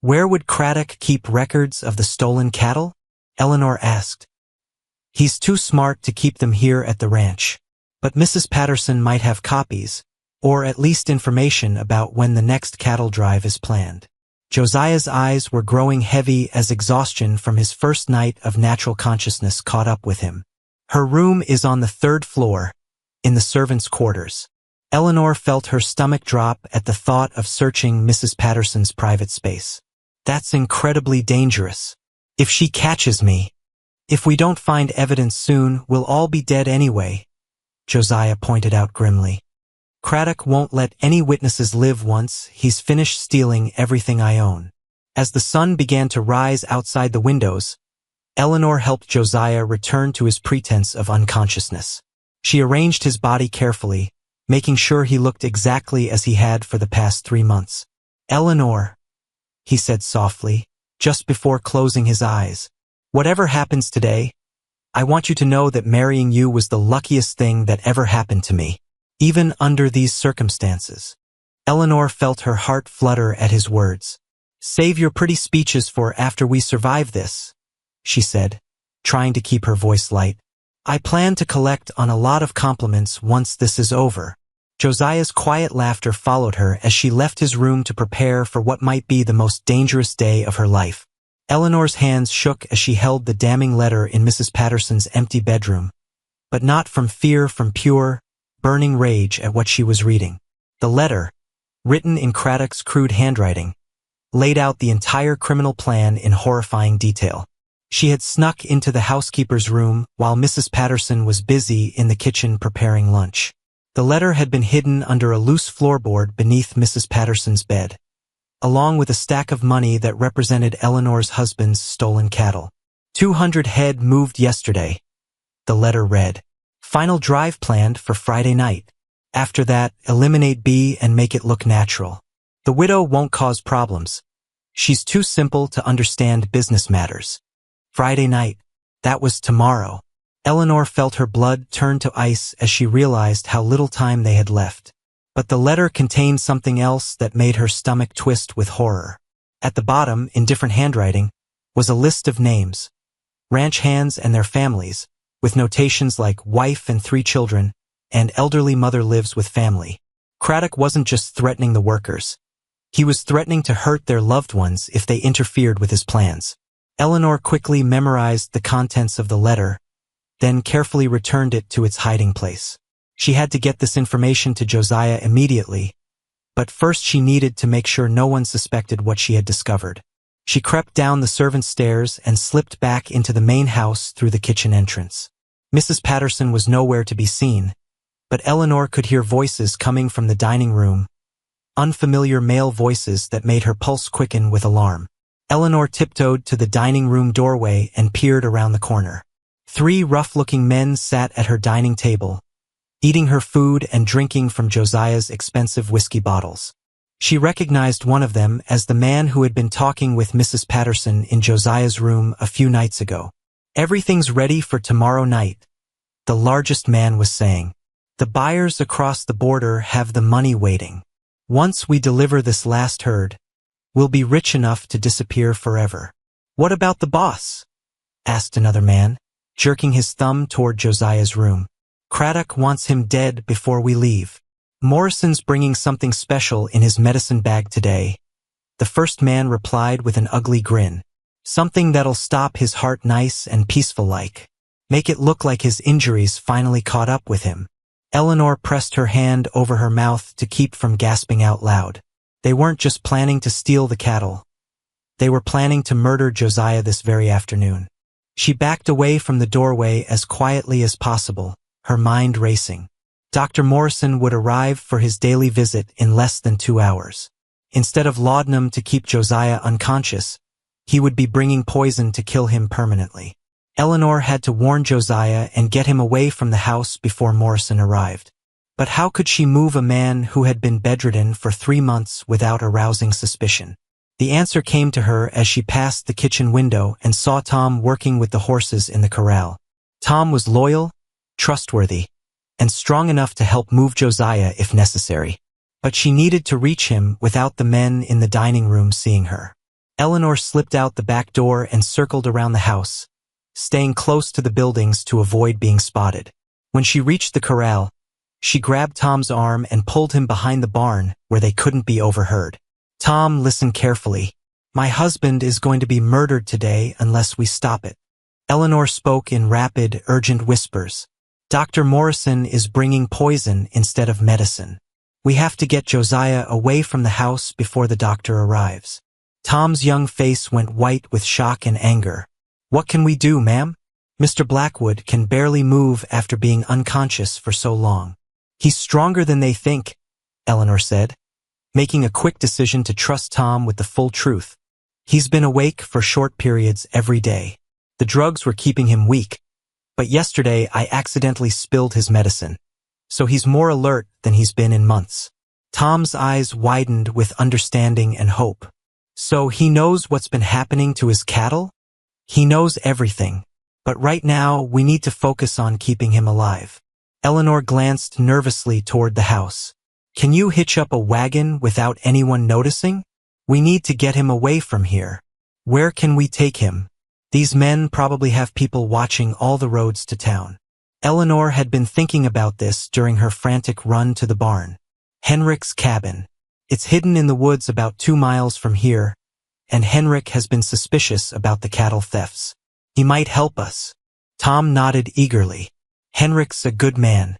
"Where would Craddock keep records of the stolen cattle?" Eleanor asked. "He's too smart to keep them here at the ranch. But Mrs. Patterson might have copies, or at least information about when the next cattle drive is planned." Josiah's eyes were growing heavy as exhaustion from his first night of natural consciousness caught up with him. "Her room is on the 3rd floor, in the servants' quarters." Eleanor felt her stomach drop at the thought of searching Mrs. Patterson's private space. "That's incredibly dangerous. If she catches me, if we don't find evidence soon, we'll all be dead anyway," Josiah pointed out grimly. "Craddock won't let any witnesses live once he's finished stealing everything I own." As the sun began to rise outside the windows, Eleanor helped Josiah return to his pretense of unconsciousness. She arranged his body carefully, making sure he looked exactly as he had for the past 3 months. "Eleanor," he said softly, just before closing his eyes, "whatever happens today, I want you to know that marrying you was the luckiest thing that ever happened to me. Even under these circumstances." Eleanor felt her heart flutter at his words. "Save your pretty speeches for after we survive this," she said, trying to keep her voice light. "I plan to collect on a lot of compliments once this is over." Josiah's quiet laughter followed her as she left his room to prepare for what might be the most dangerous day of her life. Eleanor's hands shook as she held the damning letter in Mrs. Patterson's empty bedroom, but not from fear, from pure, burning rage at what she was reading. The letter, written in Craddock's crude handwriting, laid out the entire criminal plan in horrifying detail. She had snuck into the housekeeper's room while Mrs. Patterson was busy in the kitchen preparing lunch. The letter had been hidden under a loose floorboard beneath Mrs. Patterson's bed, along with a stack of money that represented Eleanor's husband's stolen cattle. 200 head moved yesterday, the letter read. Final drive planned for Friday night. After that, eliminate B and make it look natural. The widow won't cause problems. She's too simple to understand business matters. Friday night. That was tomorrow. Eleanor felt her blood turn to ice as she realized how little time they had left. But the letter contained something else that made her stomach twist with horror. At the bottom, in different handwriting, was a list of names, ranch hands and their families, with notations like wife and 3 children, and elderly mother lives with family. Craddock wasn't just threatening the workers. He was threatening to hurt their loved ones if they interfered with his plans. Eleanor quickly memorized the contents of the letter, then carefully returned it to its hiding place. She had to get this information to Josiah immediately, but first she needed to make sure no one suspected what she had discovered. She crept down the servants' stairs and slipped back into the main house through the kitchen entrance. Mrs. Patterson was nowhere to be seen, but Eleanor could hear voices coming from the dining room, unfamiliar male voices that made her pulse quicken with alarm. Eleanor tiptoed to the dining room doorway and peered around the corner. 3 rough-looking men sat at her dining table, eating her food and drinking from Josiah's expensive whiskey bottles. She recognized one of them as the man who had been talking with Mrs. Patterson in Josiah's room a few nights ago. "Everything's ready for tomorrow night," the largest man was saying. "The buyers across the border have the money waiting. Once we deliver this last herd, we'll be rich enough to disappear forever. What about the boss? Asked another man, jerking his thumb toward Josiah's room. Craddock wants him dead before we leave. Morrison's bringing something special in his medicine bag today. The first man replied with an ugly grin. Something that'll stop his heart nice and peaceful like. Make it look like his injuries finally caught up with him. Eleanor pressed her hand over her mouth to keep from gasping out loud. They weren't just planning to steal the cattle. They were planning to murder Josiah this very afternoon. She backed away from the doorway as quietly as possible, her mind racing. Dr. Morrison would arrive for his daily visit in less than 2 hours. Instead of laudanum to keep Josiah unconscious, he would be bringing poison to kill him permanently. Eleanor had to warn Josiah and get him away from the house before Morrison arrived. But how could she move a man who had been bedridden for 3 months without arousing suspicion? The answer came to her as she passed the kitchen window and saw Tom working with the horses in the corral. Tom was loyal, trustworthy, and strong enough to help move Josiah if necessary. But she needed to reach him without the men in the dining room seeing her. Eleanor slipped out the back door and circled around the house, staying close to the buildings to avoid being spotted. When she reached the corral, she grabbed Tom's arm and pulled him behind the barn where they couldn't be overheard. Tom listened carefully. My husband is going to be murdered today unless we stop it. Eleanor spoke in rapid, urgent whispers. Dr. Morrison is bringing poison instead of medicine. We have to get Josiah away from the house before the doctor arrives. Tom's young face went white with shock and anger. What can we do, ma'am? Mr. Blackwood can barely move after being unconscious for so long. He's stronger than they think, Eleanor said, making a quick decision to trust Tom with the full truth. He's been awake for short periods every day. The drugs were keeping him weak, but yesterday I accidentally spilled his medicine, so he's more alert than he's been in months. Tom's eyes widened with understanding and hope. So he knows what's been happening to his cattle? He knows everything, but right now we need to focus on keeping him alive. Eleanor glanced nervously toward the house. Can you hitch up a wagon without anyone noticing? We need to get him away from here. Where can we take him? These men probably have people watching all the roads to town. Eleanor had been thinking about this during her frantic run to the barn. Henrik's cabin. It's hidden in the woods about 2 miles from here, and Henrik has been suspicious about the cattle thefts. He might help us. Tom nodded eagerly. Henrik's a good man.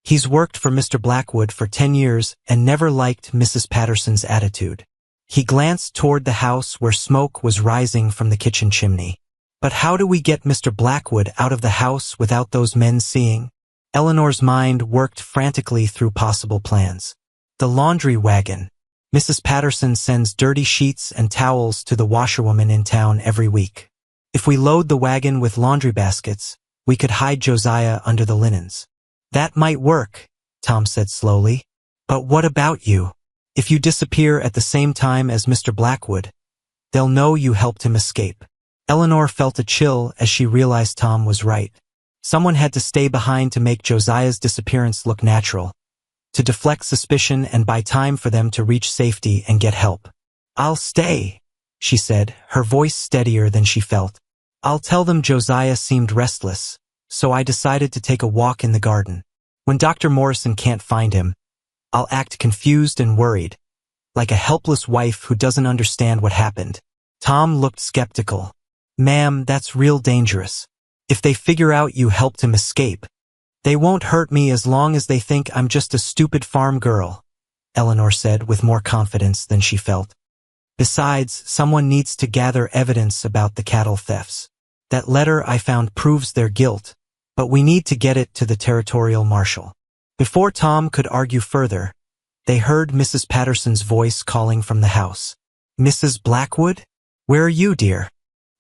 He's worked for Mr. Blackwood for 10 years and never liked Mrs. Patterson's attitude. He glanced toward the house where smoke was rising from the kitchen chimney. But how do we get Mr. Blackwood out of the house without those men seeing? Eleanor's mind worked frantically through possible plans. The laundry wagon. Mrs. Patterson sends dirty sheets and towels to the washerwoman in town every week. If we load the wagon with laundry baskets, we could hide Josiah under the linens. That might work, Tom said slowly. But what about you? If you disappear at the same time as Mr. Blackwood, they'll know you helped him escape. Eleanor felt a chill as she realized Tom was right. Someone had to stay behind to make Josiah's disappearance look natural, to deflect suspicion and buy time for them to reach safety and get help. I'll stay, she said, her voice steadier than she felt. I'll tell them Josiah seemed restless, so I decided to take a walk in the garden. When Dr. Morrison can't find him, I'll act confused and worried, like a helpless wife who doesn't understand what happened. Tom looked skeptical. Ma'am, that's real dangerous. If they figure out you helped him escape, they won't hurt me as long as they think I'm just a stupid farm girl, Eleanor said with more confidence than she felt. Besides, someone needs to gather evidence about the cattle thefts. That letter I found proves their guilt, but we need to get it to the territorial marshal. Before Tom could argue further, they heard Mrs. Patterson's voice calling from the house. Mrs. Blackwood? Where are you, dear?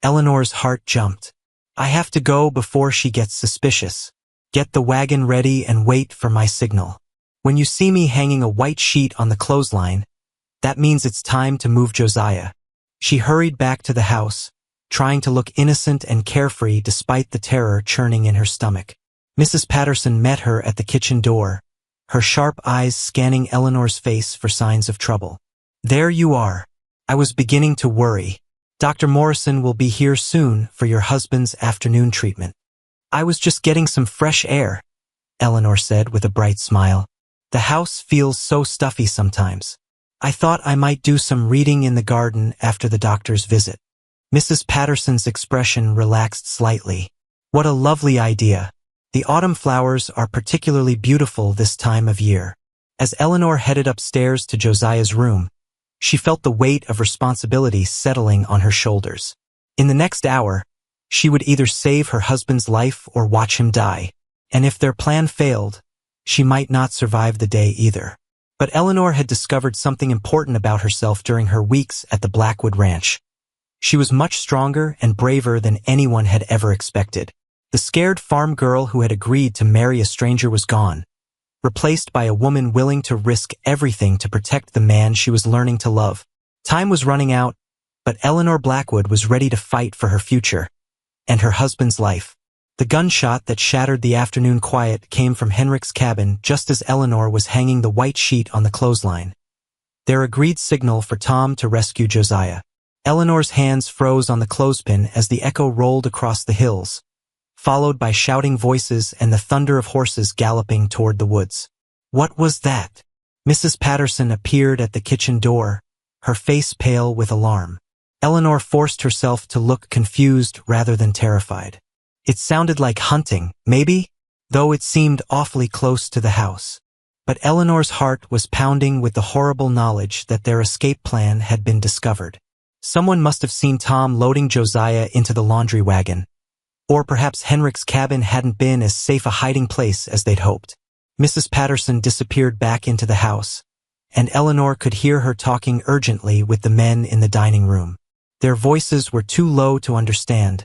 Eleanor's heart jumped. I have to go before she gets suspicious. Get the wagon ready and wait for my signal. When you see me hanging a white sheet on the clothesline, that means it's time to move Josiah. She hurried back to the house, trying to look innocent and carefree despite the terror churning in her stomach. Mrs. Patterson met her at the kitchen door, her sharp eyes scanning Eleanor's face for signs of trouble. "There you are. I was beginning to worry. Dr. Morrison will be here soon for your husband's afternoon treatment." "I was just getting some fresh air," Eleanor said with a bright smile. "The house feels so stuffy sometimes. I thought I might do some reading in the garden after the doctor's visit." Mrs. Patterson's expression relaxed slightly. "What a lovely idea. The autumn flowers are particularly beautiful this time of year." As Eleanor headed upstairs to Josiah's room, she felt the weight of responsibility settling on her shoulders. In the next hour, she would either save her husband's life or watch him die, and if their plan failed, she might not survive the day either. But Eleanor had discovered something important about herself during her weeks at the Blackwood Ranch. She was much stronger and braver than anyone had ever expected. The scared farm girl who had agreed to marry a stranger was gone, replaced by a woman willing to risk everything to protect the man she was learning to love. Time was running out, but Eleanor Blackwood was ready to fight for her future and her husband's life. The gunshot that shattered the afternoon quiet came from Henrik's cabin just as Eleanor was hanging the white sheet on the clothesline, their agreed signal for Tom to rescue Josiah. Eleanor's hands froze on the clothespin as the echo rolled across the hills, followed by shouting voices and the thunder of horses galloping toward the woods. What was that? Mrs. Patterson appeared at the kitchen door, her face pale with alarm. Eleanor forced herself to look confused rather than terrified. It sounded like hunting, maybe, though it seemed awfully close to the house. But Eleanor's heart was pounding with the horrible knowledge that their escape plan had been discovered. Someone must have seen Tom loading Josiah into the laundry wagon. Or perhaps Henrik's cabin hadn't been as safe a hiding place as they'd hoped. Mrs. Patterson disappeared back into the house, and Eleanor could hear her talking urgently with the men in the dining room. Their voices were too low to understand,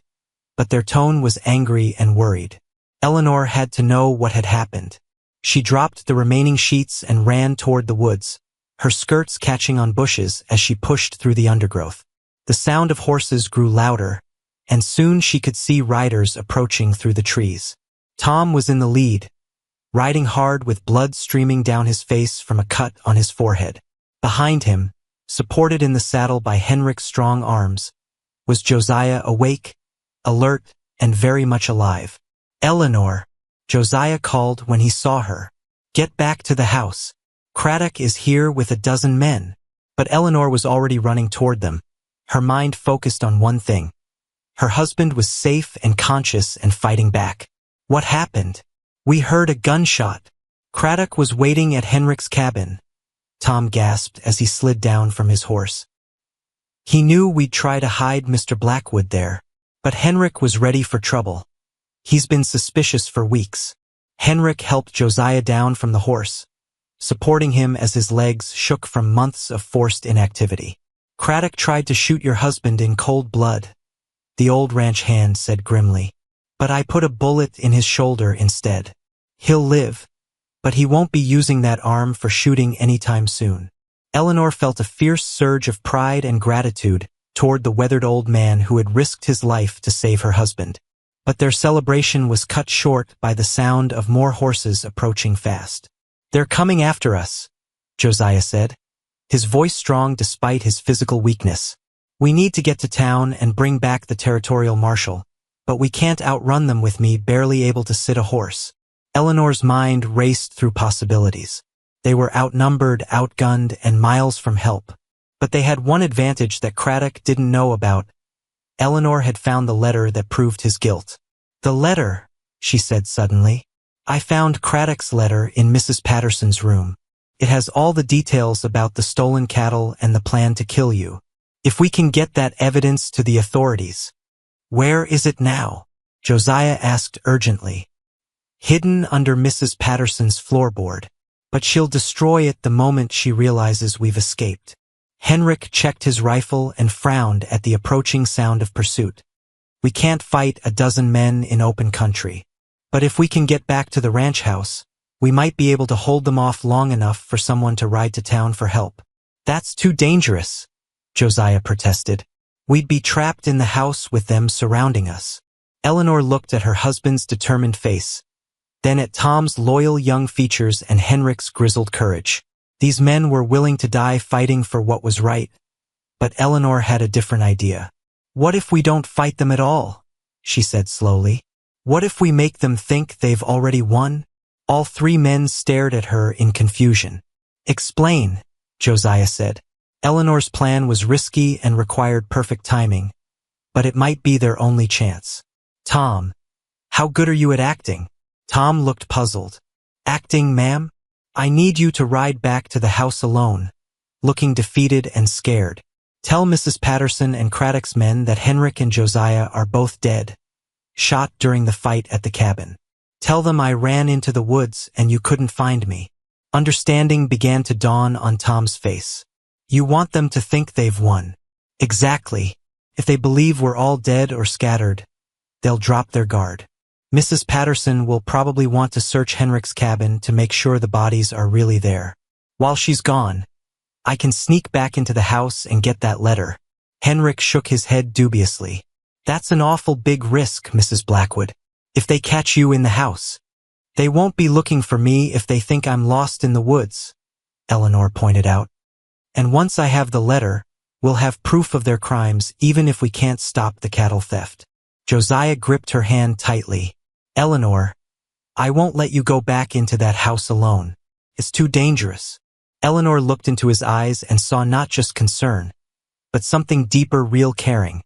but their tone was angry and worried. Eleanor had to know what had happened. She dropped the remaining sheets and ran toward the woods, her skirts catching on bushes as she pushed through the undergrowth. The sound of horses grew louder, and soon she could see riders approaching through the trees. Tom was in the lead, riding hard with blood streaming down his face from a cut on his forehead. Behind him, supported in the saddle by Henrik's strong arms, was Josiah, awake, alert, and very much alive. "Eleanor," Josiah called when he saw her. "Get back to the house. Craddock is here with a dozen men." But Eleanor was already running toward them, her mind focused on one thing. Her husband was safe and conscious and fighting back. "What happened?" "We heard a gunshot. Craddock was waiting at Henrik's cabin," Tom gasped as he slid down from his horse. "He knew we'd try to hide Mr. Blackwood there. But Henrik was ready for trouble. He's been suspicious for weeks." Henrik helped Josiah down from the horse, supporting him as his legs shook from months of forced inactivity. "Craddock tried to shoot your husband in cold blood," the old ranch hand said grimly. "But I put a bullet in his shoulder instead. He'll live, but he won't be using that arm for shooting anytime soon." Eleanor felt a fierce surge of pride and gratitude toward the weathered old man who had risked his life to save her husband. But their celebration was cut short by the sound of more horses approaching fast. "They're coming after us," Josiah said, his voice strong despite his physical weakness. "We need to get to town and bring back the territorial marshal, but we can't outrun them with me barely able to sit a horse." Eleanor's mind raced through possibilities. They were outnumbered, outgunned, and miles from help. But they had one advantage that Craddock didn't know about. Eleanor had found the letter that proved his guilt. "The letter," she said suddenly. "I found Craddock's letter in Mrs. Patterson's room. It has all the details about the stolen cattle and the plan to kill you. If we can get that evidence to the authorities." "Where is it now?" Josiah asked urgently. "Hidden under Mrs. Patterson's floorboard. But she'll destroy it the moment she realizes we've escaped." Henrik checked his rifle and frowned at the approaching sound of pursuit. "We can't fight a dozen men in open country. But if we can get back to the ranch house, we might be able to hold them off long enough for someone to ride to town for help." "That's too dangerous," Josiah protested. "We'd be trapped in the house with them surrounding us." Eleanor looked at her husband's determined face, then at Tom's loyal young features and Henrik's grizzled courage. These men were willing to die fighting for what was right, but Eleanor had a different idea. "What if we don't fight them at all?" she said slowly. "What if we make them think they've already won?" All three men stared at her in confusion. "Explain," Josiah said. Eleanor's plan was risky and required perfect timing, but it might be their only chance. "Tom, how good are you at acting?" Tom looked puzzled. "Acting, ma'am? I need you to ride back to the house alone," looking defeated and scared. "Tell Mrs. Patterson and Craddock's men that Henrik and Josiah are both dead, shot during the fight at the cabin. Tell them I ran into the woods and you couldn't find me." Understanding began to dawn on Tom's face. "You want them to think they've won." "Exactly. If they believe we're all dead or scattered, they'll drop their guard. Mrs. Patterson will probably want to search Henrik's cabin to make sure the bodies are really there. While she's gone, I can sneak back into the house and get that letter." Henrik shook his head dubiously. "That's an awful big risk, Mrs. Blackwood. If they catch you in the house, they won't be looking for me if they think I'm lost in the woods," Eleanor pointed out. "And once I have the letter, we'll have proof of their crimes even if we can't stop the cattle theft." Josiah gripped her hand tightly. "Eleanor, I won't let you go back into that house alone. It's too dangerous." Eleanor looked into his eyes and saw not just concern, but something deeper, real caring,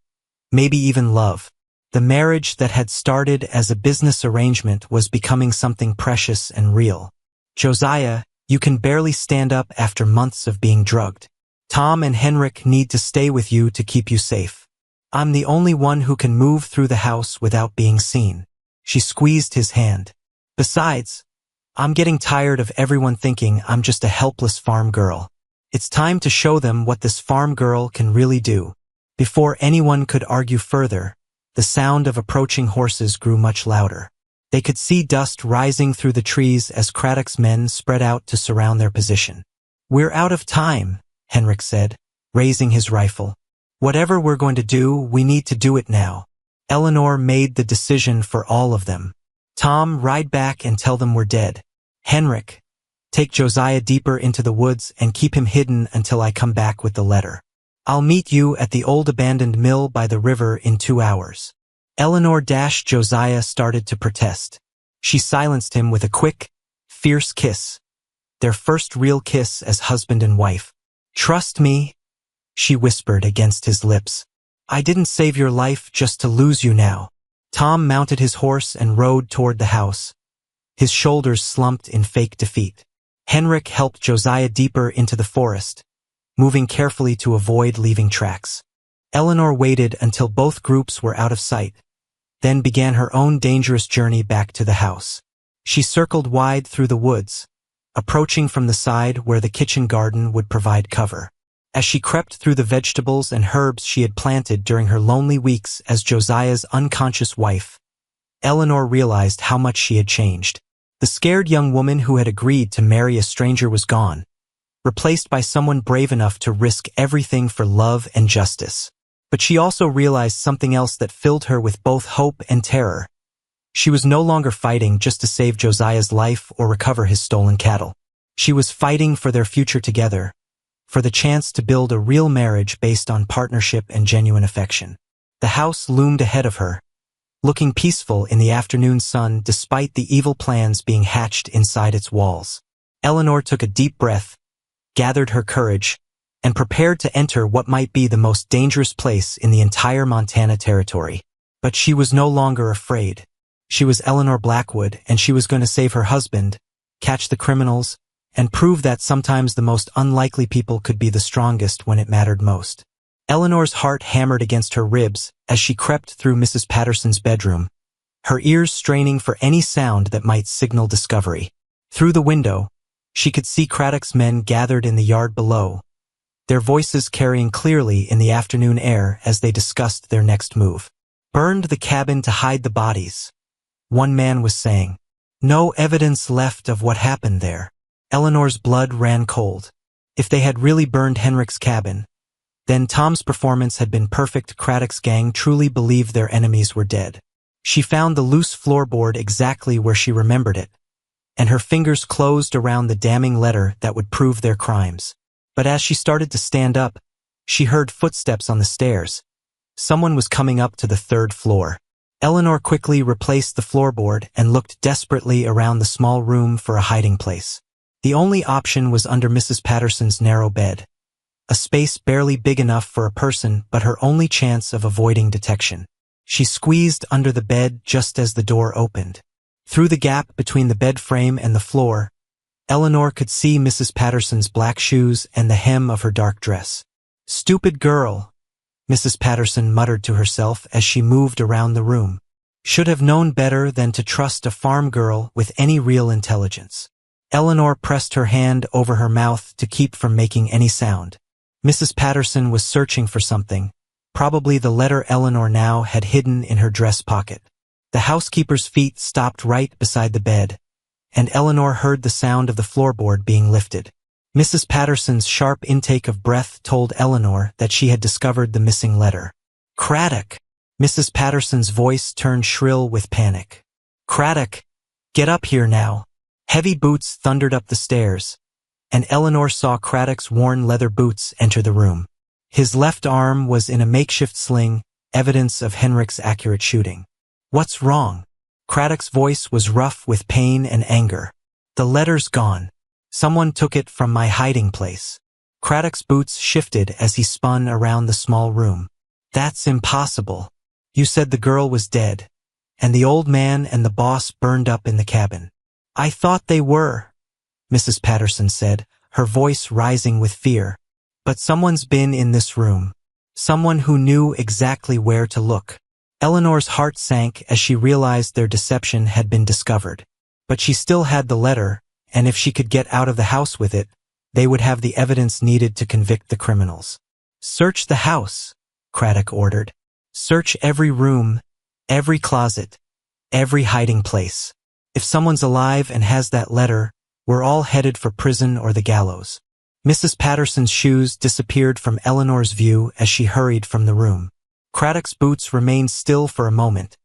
maybe even love. The marriage that had started as a business arrangement was becoming something precious and real. "Josiah, you can barely stand up after months of being drugged. Tom and Henrik need to stay with you to keep you safe. I'm the only one who can move through the house without being seen." She squeezed his hand. "Besides, I'm getting tired of everyone thinking I'm just a helpless farm girl. It's time to show them what this farm girl can really do." Before anyone could argue further, the sound of approaching horses grew much louder. They could see dust rising through the trees as Craddock's men spread out to surround their position. "We're out of time," Henrik said, raising his rifle. "Whatever we're going to do, we need to do it now." Eleanor made the decision for all of them. "Tom, ride back and tell them we're dead. Henrik, take Josiah deeper into the woods and keep him hidden until I come back with the letter. I'll meet you at the old abandoned mill by the river in 2 hours." Josiah started to protest. She silenced him with a quick, fierce kiss, their first real kiss as husband and wife. "Trust me," she whispered against his lips. "I didn't save your life just to lose you now." Tom mounted his horse and rode toward the house, his shoulders slumped in fake defeat. Henrik helped Josiah deeper into the forest, moving carefully to avoid leaving tracks. Eleanor waited until both groups were out of sight, then began her own dangerous journey back to the house. She circled wide through the woods, approaching from the side where the kitchen garden would provide cover. As she crept through the vegetables and herbs she had planted during her lonely weeks as Josiah's unconscious wife, Eleanor realized how much she had changed. The scared young woman who had agreed to marry a stranger was gone, replaced by someone brave enough to risk everything for love and justice. But she also realized something else that filled her with both hope and terror. She was no longer fighting just to save Josiah's life or recover his stolen cattle. She was fighting for their future together, for the chance to build a real marriage based on partnership and genuine affection. The house loomed ahead of her, looking peaceful in the afternoon sun despite the evil plans being hatched inside its walls. Eleanor took a deep breath, gathered her courage, and prepared to enter what might be the most dangerous place in the entire Montana territory. But she was no longer afraid. She was Eleanor Blackwood, and she was going to save her husband, catch the criminals, and prove that sometimes the most unlikely people could be the strongest when it mattered most. Eleanor's heart hammered against her ribs as she crept through Mrs. Patterson's bedroom, her ears straining for any sound that might signal discovery. Through the window, she could see Craddock's men gathered in the yard below, their voices carrying clearly in the afternoon air as they discussed their next move. "Burned the cabin to hide the bodies," one man was saying. "No evidence left of what happened there." Eleanor's blood ran cold. If they had really burned Henrik's cabin, then Tom's performance had been perfect. Craddock's gang truly believed their enemies were dead. She found the loose floorboard exactly where she remembered it, and her fingers closed around the damning letter that would prove their crimes. But as she started to stand up, she heard footsteps on the stairs. Someone was coming up to the 3rd floor. Eleanor quickly replaced the floorboard and looked desperately around the small room for a hiding place. The only option was under Mrs. Patterson's narrow bed, a space barely big enough for a person but her only chance of avoiding detection. She squeezed under the bed just as the door opened. Through the gap between the bed frame and the floor, Eleanor could see Mrs. Patterson's black shoes and the hem of her dark dress. "Stupid girl," Mrs. Patterson muttered to herself as she moved around the room. "Should have known better than to trust a farm girl with any real intelligence." Eleanor pressed her hand over her mouth to keep from making any sound. Mrs. Patterson was searching for something, probably the letter Eleanor now had hidden in her dress pocket. The housekeeper's feet stopped right beside the bed, and Eleanor heard the sound of the floorboard being lifted. Mrs. Patterson's sharp intake of breath told Eleanor that she had discovered the missing letter. "Craddock!" Mrs. Patterson's voice turned shrill with panic. "Craddock, get up here now!" Heavy boots thundered up the stairs, and Eleanor saw Craddock's worn leather boots enter the room. His left arm was in a makeshift sling, evidence of Henrik's accurate shooting. "What's wrong?" Craddock's voice was rough with pain and anger. "The letter's gone. Someone took it from my hiding place." Craddock's boots shifted as he spun around the small room. "That's impossible. You said the girl was dead, and the old man and the boss burned up in the cabin." "I thought they were," Mrs. Patterson said, her voice rising with fear. "But someone's been in this room. Someone who knew exactly where to look." Eleanor's heart sank as she realized their deception had been discovered. But she still had the letter, and if she could get out of the house with it, they would have the evidence needed to convict the criminals. "Search the house," Craddock ordered. "Search every room, every closet, every hiding place. If someone's alive and has that letter, we're all headed for prison or the gallows." Mrs. Patterson's shoes disappeared from Eleanor's view as she hurried from the room. Craddock's boots remained still for a moment.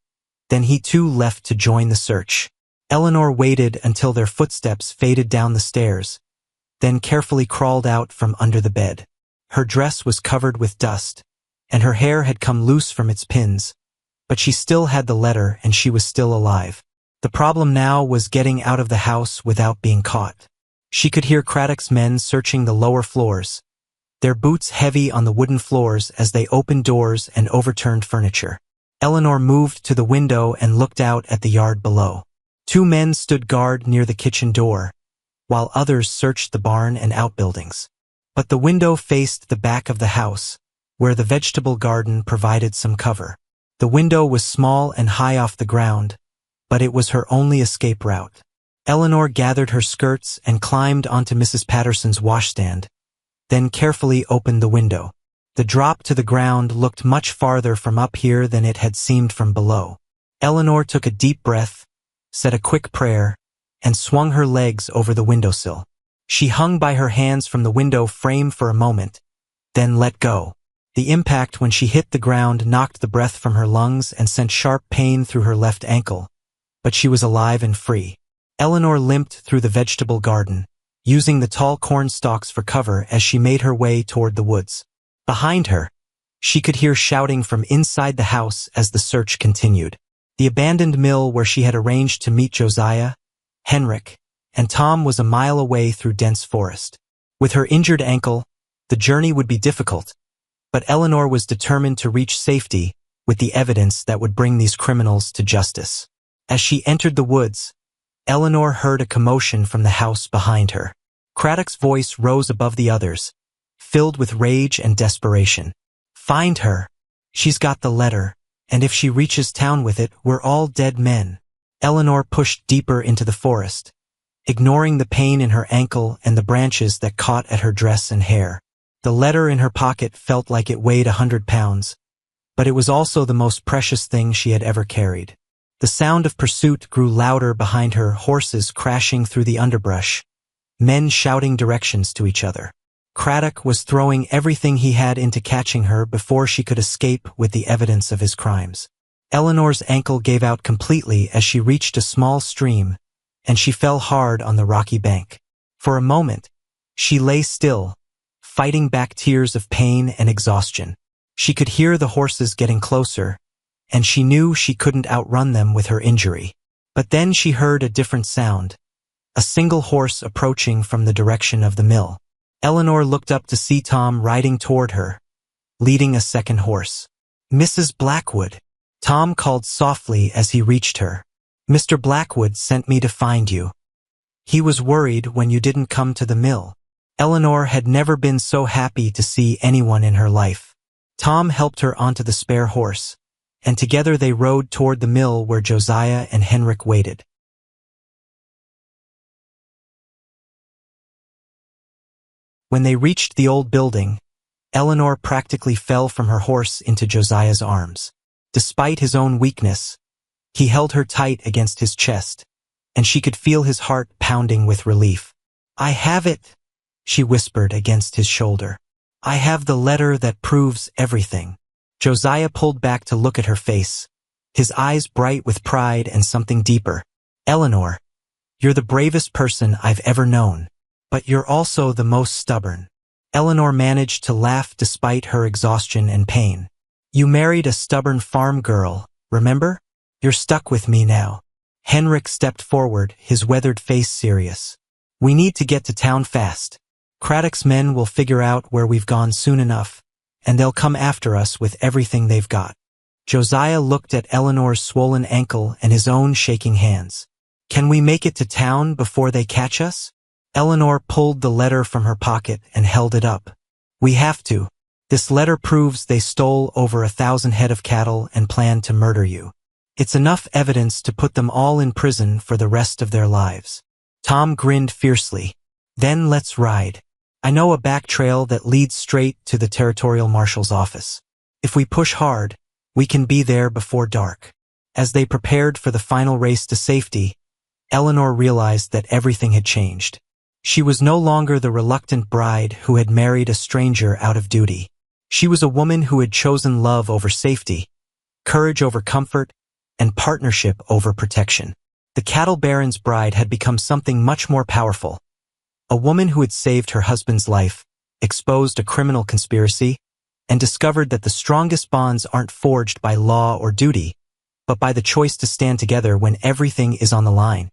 Then he too left to join the search. Eleanor waited until their footsteps faded down the stairs, then carefully crawled out from under the bed. Her dress was covered with dust, and her hair had come loose from its pins, but she still had the letter and she was still alive. The problem now was getting out of the house without being caught. She could hear Craddock's men searching the lower floors, their boots heavy on the wooden floors as they opened doors and overturned furniture. Eleanor moved to the window and looked out at the yard below. 2 men stood guard near the kitchen door, while others searched the barn and outbuildings. But the window faced the back of the house, where the vegetable garden provided some cover. The window was small and high off the ground, but it was her only escape route. Eleanor gathered her skirts and climbed onto Mrs. Patterson's washstand, then carefully opened the window. The drop to the ground looked much farther from up here than it had seemed from below. Eleanor took a deep breath, said a quick prayer, and swung her legs over the windowsill. She hung by her hands from the window frame for a moment, then let go. The impact when she hit the ground knocked the breath from her lungs and sent sharp pain through her left ankle, but she was alive and free. Eleanor limped through the vegetable garden, using the tall corn stalks for cover as she made her way toward the woods. Behind her, she could hear shouting from inside the house as the search continued. The abandoned mill where she had arranged to meet Josiah, Henrik, and Tom was a mile away through dense forest. With her injured ankle, the journey would be difficult, but Eleanor was determined to reach safety with the evidence that would bring these criminals to justice. As she entered the woods, Eleanor heard a commotion from the house behind her. Craddock's voice rose above the others, filled with rage and desperation. "Find her. She's got the letter, and if she reaches town with it, we're all dead men." Eleanor pushed deeper into the forest, ignoring the pain in her ankle and the branches that caught at her dress and hair. The letter in her pocket felt like it weighed 100 pounds, but it was also the most precious thing she had ever carried. The sound of pursuit grew louder behind her, horses crashing through the underbrush, men shouting directions to each other. Craddock was throwing everything he had into catching her before she could escape with the evidence of his crimes. Eleanor's ankle gave out completely as she reached a small stream, and she fell hard on the rocky bank. For a moment, she lay still, fighting back tears of pain and exhaustion. She could hear the horses getting closer, and she knew she couldn't outrun them with her injury. But then she heard a different sound, a single horse approaching from the direction of the mill. Eleanor looked up to see Tom riding toward her, leading a second horse. "Mrs. Blackwood," Tom called softly as he reached her. "Mr. Blackwood sent me to find you. He was worried when you didn't come to the mill." Eleanor had never been so happy to see anyone in her life. Tom helped her onto the spare horse, and together they rode toward the mill where Josiah and Henrik waited. When they reached the old building, Eleanor practically fell from her horse into Josiah's arms. Despite his own weakness, he held her tight against his chest, and she could feel his heart pounding with relief. "I have it," she whispered against his shoulder. "I have the letter that proves everything." Josiah pulled back to look at her face, his eyes bright with pride and something deeper. "Eleanor, you're the bravest person I've ever known, but you're also the most stubborn." Eleanor managed to laugh despite her exhaustion and pain. "You married a stubborn farm girl, remember? You're stuck with me now." Henrik stepped forward, his weathered face serious. "We need to get to town fast. Craddock's men will figure out where we've gone soon enough, and they'll come after us with everything they've got." Josiah looked at Eleanor's swollen ankle and his own shaking hands. "Can we make it to town before they catch us?" Eleanor pulled the letter from her pocket and held it up. "We have to. This letter proves they stole over 1,000 head of cattle and planned to murder you. It's enough evidence to put them all in prison for the rest of their lives." Tom grinned fiercely. "Then let's ride. I know a back trail that leads straight to the territorial marshal's office. If we push hard, we can be there before dark." As they prepared for the final race to safety, Eleanor realized that everything had changed. She was no longer the reluctant bride who had married a stranger out of duty. She was a woman who had chosen love over safety, courage over comfort, and partnership over protection. The cattle baron's bride had become something much more powerful. A woman who had saved her husband's life, exposed a criminal conspiracy, and discovered that the strongest bonds aren't forged by law or duty, but by the choice to stand together when everything is on the line.